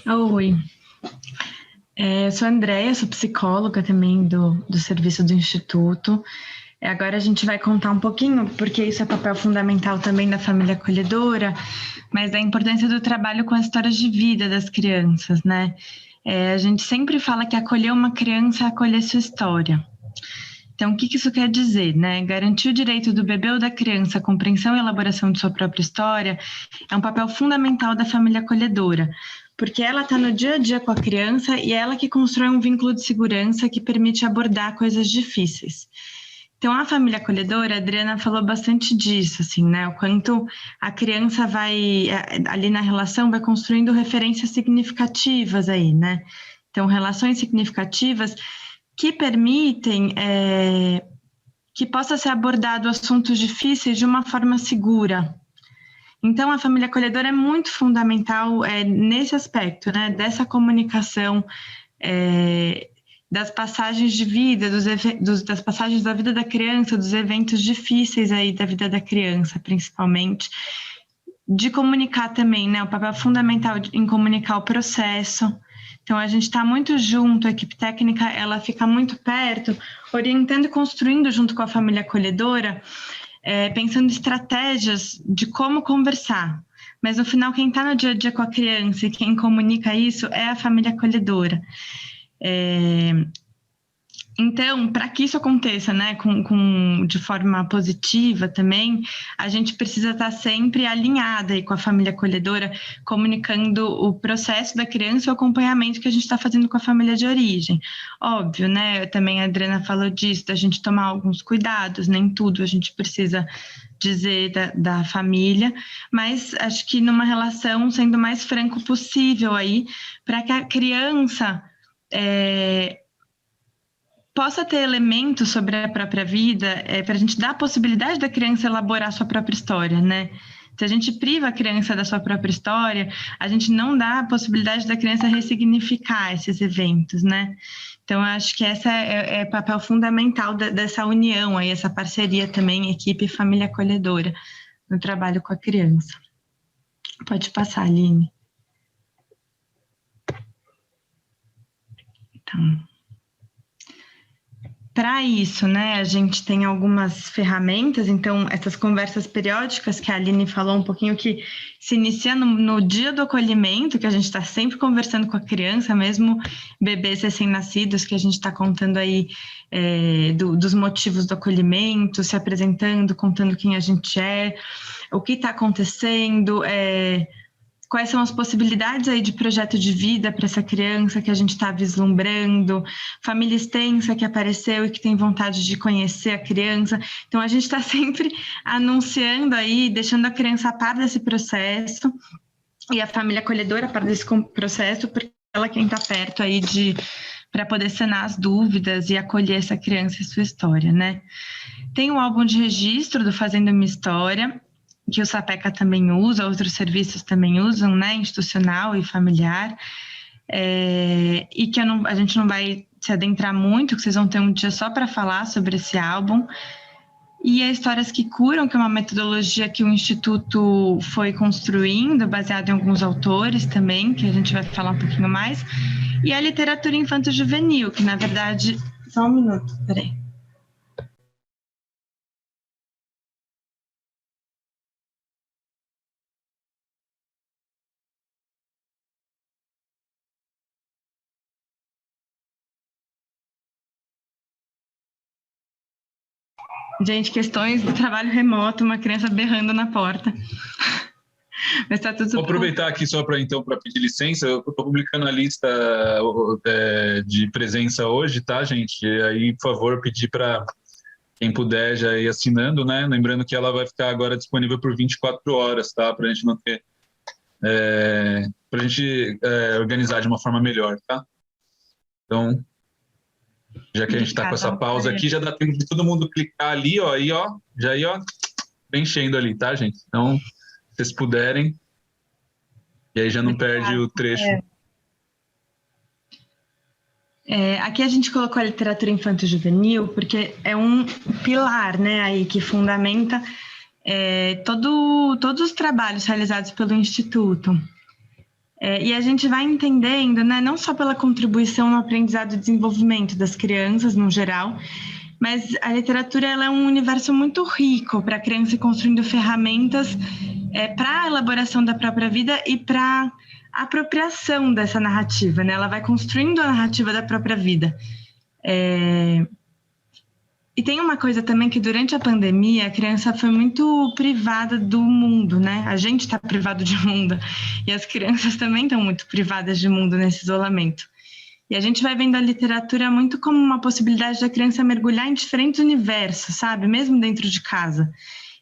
[SPEAKER 5] Oi, eu sou a Andréia, sou psicóloga também do serviço do Instituto. Agora a gente vai contar um pouquinho, porque isso é papel fundamental também da família acolhedora, mas da importância do trabalho com as histórias de vida das crianças, né? A gente sempre fala que acolher uma criança é acolher sua história. Então, o que isso quer dizer, né? Garantir o direito do bebê ou da criança à compreensão e elaboração de sua própria história é um papel fundamental da família acolhedora, porque ela está no dia a dia com a criança e é ela que constrói um vínculo de segurança que permite abordar coisas difíceis. Então, a família acolhedora, a Adriana falou bastante disso, assim, né? O quanto a criança vai, ali na relação, vai construindo referências significativas aí, né? Então, relações significativas que permitem que possa ser abordado assuntos difíceis de uma forma segura. Então, a família acolhedora é muito fundamental nesse aspecto, né? Dessa comunicação, das passagens de vida, das passagens da vida da criança, dos eventos difíceis aí da vida da criança, principalmente, de comunicar também, né, o papel fundamental em comunicar o processo. Então, a gente está muito junto, a equipe técnica, ela fica muito perto, orientando e construindo junto com a família acolhedora, pensando em estratégias de como conversar. Mas, no final, quem está no dia a dia com a criança e quem comunica isso é a família acolhedora. Então, para que isso aconteça, né, de forma positiva também, a gente precisa estar sempre alinhada aí com a família acolhedora, comunicando o processo da criança e o acompanhamento que a gente está fazendo com a família de origem. Óbvio, né, também a Adriana falou disso, da gente tomar alguns cuidados, nem tudo a gente precisa dizer da família, mas acho que numa relação sendo o mais franco possível aí, para que a criança possa ter elementos sobre a própria vida, para a gente dar a possibilidade da criança elaborar a sua própria história, né? Se a gente priva a criança da sua própria história, a gente não dá a possibilidade da criança ressignificar esses eventos, né? Então, eu acho que essa é o papel fundamental dessa união, aí, essa parceria também, equipe e família acolhedora, no trabalho com a criança. Pode passar, Aline. Então, para isso, né, a gente tem algumas ferramentas, então, essas conversas periódicas que a Aline falou um pouquinho, que se inicia no dia do acolhimento, que a gente está sempre conversando com a criança, mesmo bebês recém-nascidos, que a gente está contando aí dos motivos do acolhimento, se apresentando, contando quem a gente é, o que está acontecendo, quais são as possibilidades aí de projeto de vida para essa criança que a gente está vislumbrando, família extensa que apareceu e que tem vontade de conhecer a criança. Então, a gente está sempre anunciando aí, deixando a criança a par desse processo e a família acolhedora a par desse processo, porque ela é quem está perto aí para poder sanar as dúvidas e acolher essa criança e sua história, né? Tem um álbum de registro do Fazendo Uma História, que o SAPECA também usa, outros serviços também usam, né, institucional e familiar, e que a gente não vai se adentrar muito, que vocês vão ter um dia só para falar sobre esse álbum. E a Histórias que Curam, que é uma metodologia que o Instituto foi construindo, baseado em alguns autores também, que a gente vai falar um pouquinho mais, e a literatura infanto-juvenil, que na verdade... Só um minuto, peraí. Gente, questões do trabalho remoto, uma criança berrando na porta. Mas tá tudo.
[SPEAKER 6] Vou aproveitar aqui só para pedir licença. Eu estou publicando a lista de presença hoje, tá, gente? E aí, por favor, pedir para quem puder já ir assinando, né? Lembrando que ela vai ficar agora disponível por 24 horas, tá? Para a gente não ter. Para a gente organizar de uma forma melhor, tá? Então. Já que a gente está com essa pausa aqui, já dá tempo de todo mundo clicar ali, ó, aí, ó, já aí, ó, preenchendo ali, tá, gente? Então, se vocês puderem, e aí já não perde o trecho.
[SPEAKER 5] Aqui a gente colocou a literatura infanto-juvenil porque é um pilar, né, aí que fundamenta todos os trabalhos realizados pelo Instituto. E a gente vai entendendo, né, não só pela contribuição no aprendizado e desenvolvimento das crianças no geral, mas a literatura ela é um universo muito rico para a criança ir construindo ferramentas para a elaboração da própria vida e para a apropriação dessa narrativa, né? Ela vai construindo a narrativa da própria vida. E tem uma coisa também que durante a pandemia a criança foi muito privada do mundo, né? A gente está privado de mundo e as crianças também estão muito privadas de mundo nesse isolamento. E a gente vai vendo a literatura muito como uma possibilidade da criança mergulhar em diferentes universos, sabe? Mesmo dentro de casa.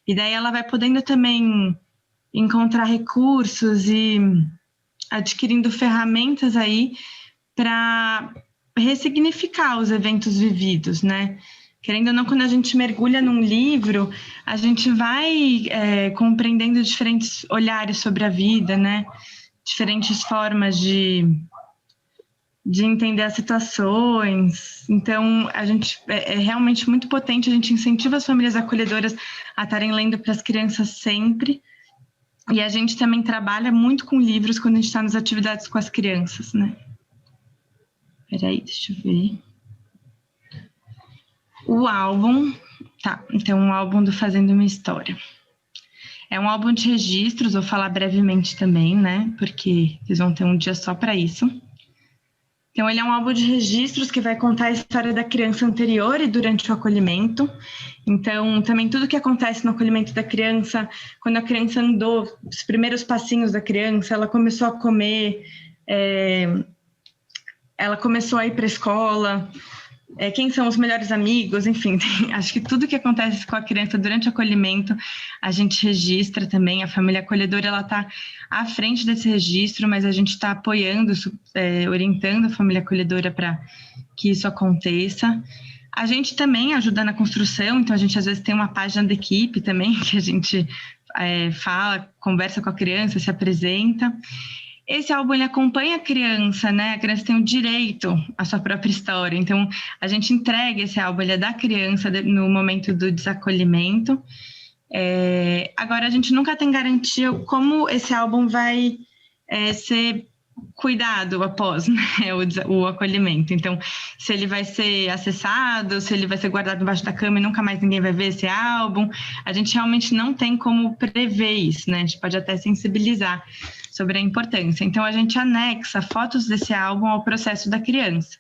[SPEAKER 5] E daí ela vai podendo também encontrar recursos e adquirindo ferramentas aí para ressignificar os eventos vividos, né? Querendo ou não, quando a gente mergulha num livro, a gente vai compreendendo diferentes olhares sobre a vida, né? Diferentes formas de entender as situações. Então, a gente é realmente muito potente, a gente incentiva as famílias acolhedoras a estarem lendo para as crianças sempre. E a gente também trabalha muito com livros quando a gente está nas atividades com as crianças, né? Peraí, deixa eu ver. O álbum, então o álbum do Fazendo Uma História. É um álbum de registros, vou falar brevemente também, né, porque vocês vão ter um dia só para isso. Então ele é um álbum de registros que vai contar a história da criança anterior e durante o acolhimento. Então também tudo que acontece no acolhimento da criança, quando a criança andou, os primeiros passinhos da criança, ela começou a comer, ela começou a ir para a escola, quem são os melhores amigos, enfim, acho que tudo que acontece com a criança durante o acolhimento, a gente registra também, a família acolhedora, ela está à frente desse registro, mas a gente está apoiando, orientando a família acolhedora para que isso aconteça. A gente também ajuda na construção, então a gente às vezes tem uma página da equipe também, que a gente fala, conversa com a criança, se apresenta. Esse álbum, ele acompanha a criança, né? A criança tem o direito à sua própria história. Então, a gente entrega esse álbum, ele é da criança no momento do desacolhimento. Agora, a gente nunca tem garantia como esse álbum vai ser cuidado após, né, o acolhimento. Então, se ele vai ser acessado, se ele vai ser guardado embaixo da cama e nunca mais ninguém vai ver esse álbum, a gente realmente não tem como prever isso, né? A gente pode até sensibilizar sobre a importância. Então, a gente anexa fotos desse álbum ao processo da criança,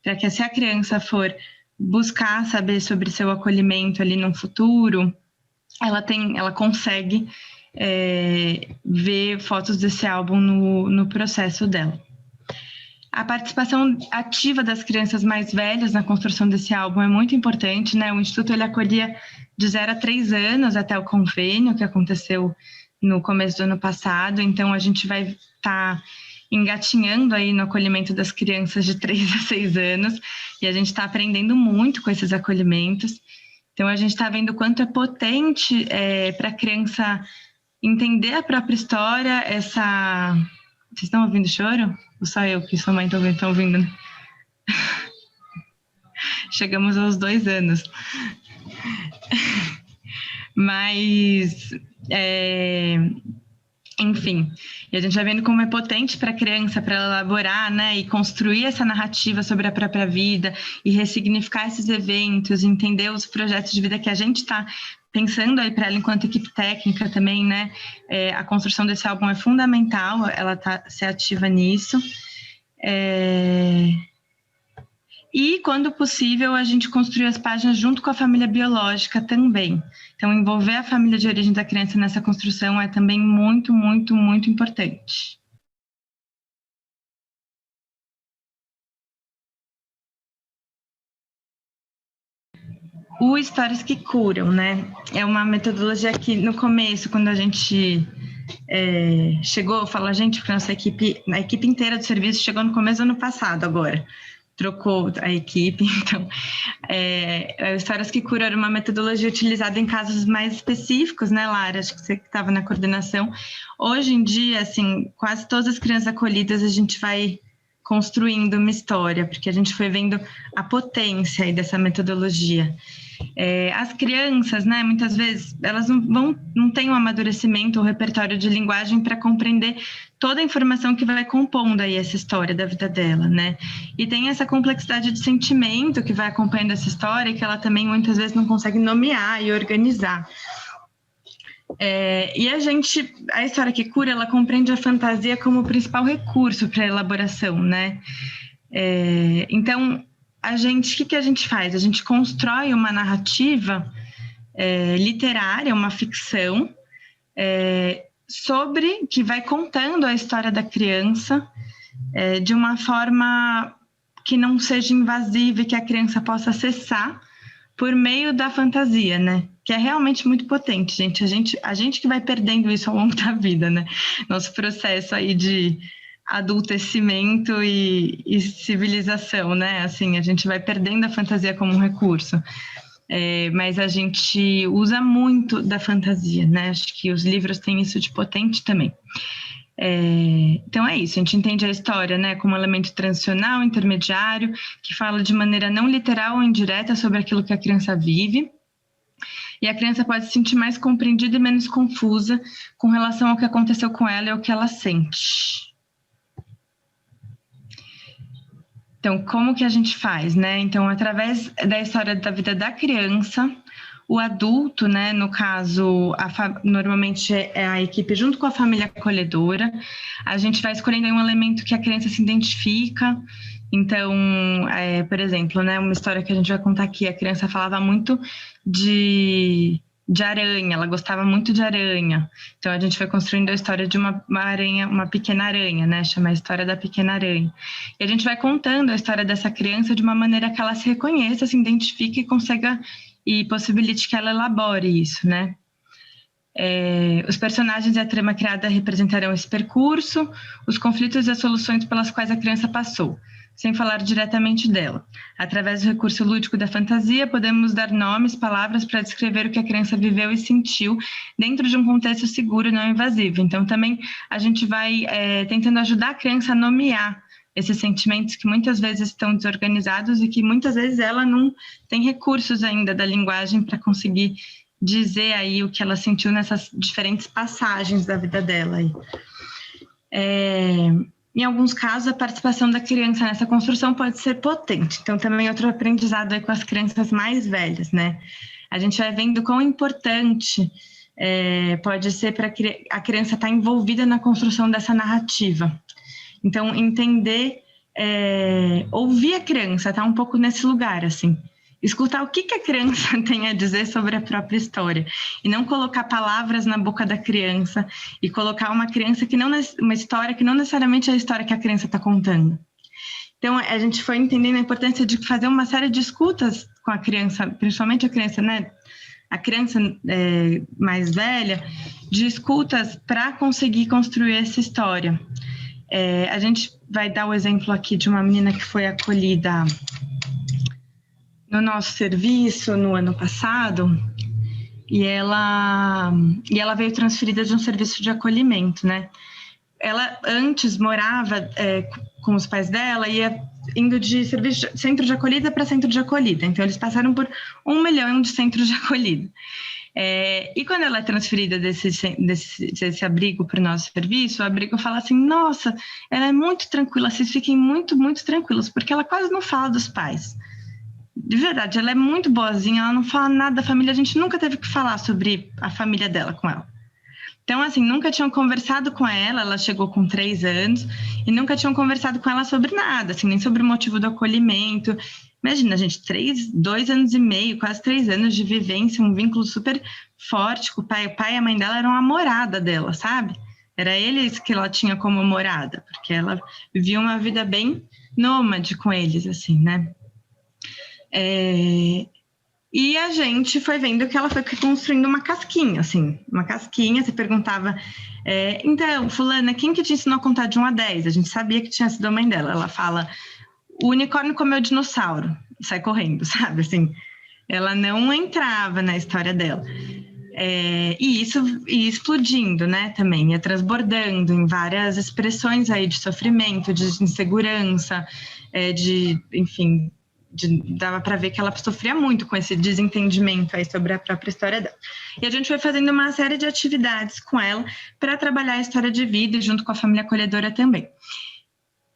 [SPEAKER 5] para que se a criança for buscar saber sobre seu acolhimento ali no futuro, ela consegue ver fotos desse álbum no processo dela. A participação ativa das crianças mais velhas na construção desse álbum é muito importante, né? O Instituto ele acolhia de 0 a 3 anos até o convênio que aconteceu no começo do ano passado, então a gente vai estar engatinhando aí no acolhimento das crianças de 3 a 6 anos, e a gente está aprendendo muito com esses acolhimentos. Então a gente está vendo o quanto é potente para a criança entender a própria história, essa... Vocês estão ouvindo choro? Ou só eu que sua mãe estão ouvindo? Né? Chegamos aos 2 anos. Mas, enfim, e a gente vai vendo como é potente para a criança, para ela elaborar, né, e construir essa narrativa sobre a própria vida e ressignificar esses eventos, entender os projetos de vida que a gente está pensando aí para ela enquanto equipe técnica também, né? A construção desse álbum é fundamental, ela ser ativa nisso. E, quando possível, a gente construir as páginas junto com a família biológica também. Então, envolver a família de origem da criança nessa construção é também muito, muito, muito importante. O Histórias que Curam, né? É uma metodologia que, no começo, quando a gente chegou, fala, gente, porque a equipe inteira do serviço chegou no começo do ano passado agora. Trocou a equipe, então, Histórias que Curam era uma metodologia utilizada em casos mais específicos, né, Lara? Acho que você que estava na coordenação. Hoje em dia, assim, quase todas as crianças acolhidas a gente vai construindo uma história, porque a gente foi vendo a potência aí dessa metodologia. As crianças, né, muitas vezes, elas não têm um amadurecimento ou repertório de linguagem para compreender toda a informação que vai compondo aí essa história da vida dela, né? E tem essa complexidade de sentimento que vai acompanhando essa história, que ela também muitas vezes não consegue nomear e organizar. E a História que Cura, ela compreende a fantasia como o principal recurso para a elaboração, né? Então, o que a gente faz? A gente constrói uma narrativa literária, uma ficção, que vai contando a história da criança de uma forma que não seja invasiva e que a criança possa acessar por meio da fantasia, né? Que é realmente muito potente, gente. A gente que vai perdendo isso ao longo da vida, né? Nosso processo aí de adultecimento e civilização, né? Assim, a gente vai perdendo a fantasia como um recurso. Mas a gente usa muito da fantasia, né? Acho que os livros têm isso de potente também. Então é isso, a gente entende a história, né, como um elemento transicional, intermediário, que fala de maneira não literal ou indireta sobre aquilo que a criança vive, e a criança pode se sentir mais compreendida e menos confusa com relação ao que aconteceu com ela e ao que ela sente. Então, como que a gente faz, né? Então, através da história da vida da criança, o adulto, né, no caso, normalmente é a equipe junto com a família acolhedora, a gente vai escolhendo aí um elemento que a criança se identifica. Então, por exemplo, né, uma história que a gente vai contar aqui, a criança falava muito de aranha, ela gostava muito de aranha. Então, a gente vai construindo a história de uma aranha, uma pequena aranha, né, chama a história da pequena aranha. E a gente vai contando a história dessa criança de uma maneira que ela se reconheça, se identifique e consiga e possibilite que ela elabore isso, né? Os personagens e a trama criada representarão esse percurso, os conflitos e as soluções pelas quais a criança passou, sem falar diretamente dela. Através do recurso lúdico da fantasia, podemos dar nomes, palavras para descrever o que a criança viveu e sentiu dentro de um contexto seguro e não invasivo. Então, também a gente vai tentando ajudar a criança a nomear esses sentimentos que muitas vezes estão desorganizados e que muitas vezes ela não tem recursos ainda da linguagem para conseguir dizer aí o que ela sentiu nessas diferentes passagens da vida dela. Em alguns casos, a participação da criança nessa construção pode ser potente. Então, também outro aprendizado aí com as crianças mais velhas, né? A gente vai vendo quão importante pode ser para a criança estar envolvida na construção dessa narrativa. Então, entender, ouvir a criança, tá um pouco nesse lugar, assim. escutar o que a criança tem a dizer sobre a própria história e não colocar palavras na boca da criança e colocar uma história que não necessariamente é a história que a criança está contando. Então, a gente foi entendendo a importância de fazer uma série de escutas com a criança, principalmente a criança, né? A criança mais velha, de escutas para conseguir construir essa história. A gente vai dar o exemplo aqui de uma menina que foi acolhida no nosso serviço no ano passado, e ela veio transferida de um serviço de acolhimento, né? Ela antes morava com os pais dela, ia indo de centro de acolhida para centro de acolhida. Então, eles passaram por 1 milhão de centros de acolhida. E quando ela é transferida desse abrigo para o nosso serviço, o abrigo fala assim, nossa, ela é muito tranquila, vocês fiquem muito, muito tranquilos, porque ela quase não fala dos pais. De verdade, ela é muito boazinha, ela não fala nada da família, a gente nunca teve que falar sobre a família dela com ela. Então, assim, nunca tinham conversado com ela chegou com 3 anos, e nunca tinham conversado com ela sobre nada, assim, nem sobre o motivo do acolhimento. Imagina, gente, 2 anos e meio, quase 3 anos de vivência, um vínculo super forte com o pai. O pai e a mãe dela eram a morada dela, sabe? Era eles que ela tinha como morada, porque ela vivia uma vida bem nômade com eles, assim, né? E a gente foi vendo que ela foi construindo uma casquinha, assim, você perguntava, então, fulana, quem que te ensinou a contar de 1 a 10? A gente sabia que tinha sido a mãe dela. Ela fala, o unicórnio comeu o dinossauro, sai correndo, sabe, assim, ela não entrava na história dela. E isso ia explodindo, né, também, ia transbordando em várias expressões aí de sofrimento, de insegurança, enfim, dava para ver que ela sofria muito com esse desentendimento aí sobre a própria história dela. E a gente foi fazendo uma série de atividades com ela para trabalhar a história de vida, junto com a família acolhedora também.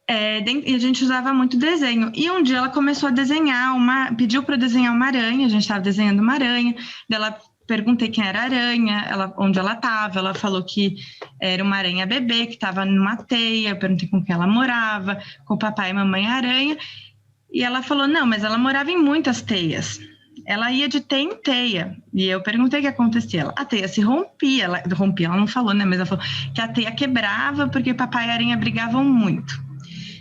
[SPEAKER 5] E a gente usava muito desenho. E um dia ela começou a desenhar, pediu para eu desenhar uma aranha, a gente estava desenhando uma aranha, ela perguntei quem era a aranha, onde ela estava, ela falou que era uma aranha bebê, que estava numa teia, eu perguntei com quem ela morava, com o papai e mamãe aranha, e ela falou, não, mas ela morava em muitas teias. Ela ia de teia em teia. E eu perguntei o que acontecia. A teia se rompia. Ela não falou, né? Mas ela falou que a teia quebrava porque papai e a aranha brigavam muito.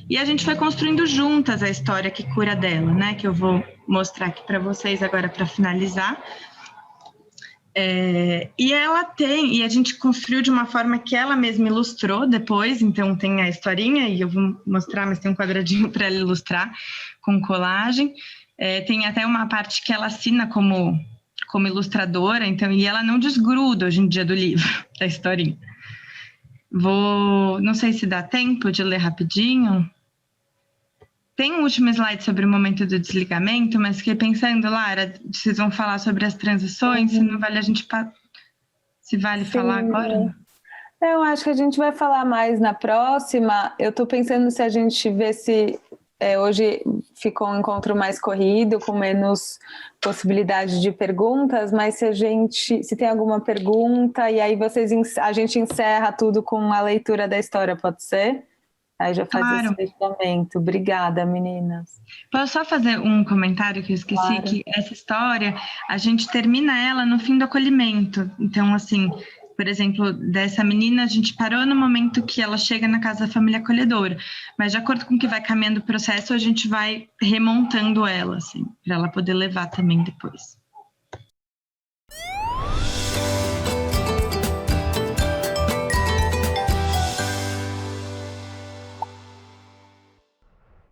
[SPEAKER 5] E a gente foi construindo juntas a história que cura dela, né? Que eu vou mostrar aqui para vocês agora para finalizar. E a gente construiu de uma forma que ela mesma ilustrou depois, então tem a historinha, e eu vou mostrar, mas tem um quadradinho para ela ilustrar com colagem. Tem até uma parte que ela assina como ilustradora, então, e ela não desgruda hoje em dia do livro, da historinha. Não sei se dá tempo de ler rapidinho. Tem um último slide sobre o momento do desligamento, mas fiquei pensando, Lara, vocês vão falar sobre as transições, se não vale a gente... Se vale Sim. falar agora?
[SPEAKER 2] Eu acho que a gente vai falar mais na próxima. Eu estou pensando se a gente vê se... hoje ficou um encontro mais corrido, com menos possibilidade de perguntas, mas se tem alguma pergunta, e aí a gente encerra tudo com a leitura da história, pode ser? Aí já faz esse fechamento. Obrigada, meninas.
[SPEAKER 5] Posso só fazer um comentário que eu esqueci? Claro. Que essa história, a gente termina ela no fim do acolhimento. Então, assim, por exemplo, dessa menina, a gente parou no momento que ela chega na casa da família acolhedora. Mas de acordo com o que vai caminhando o processo, a gente vai remontando ela, assim, para ela poder levar também depois.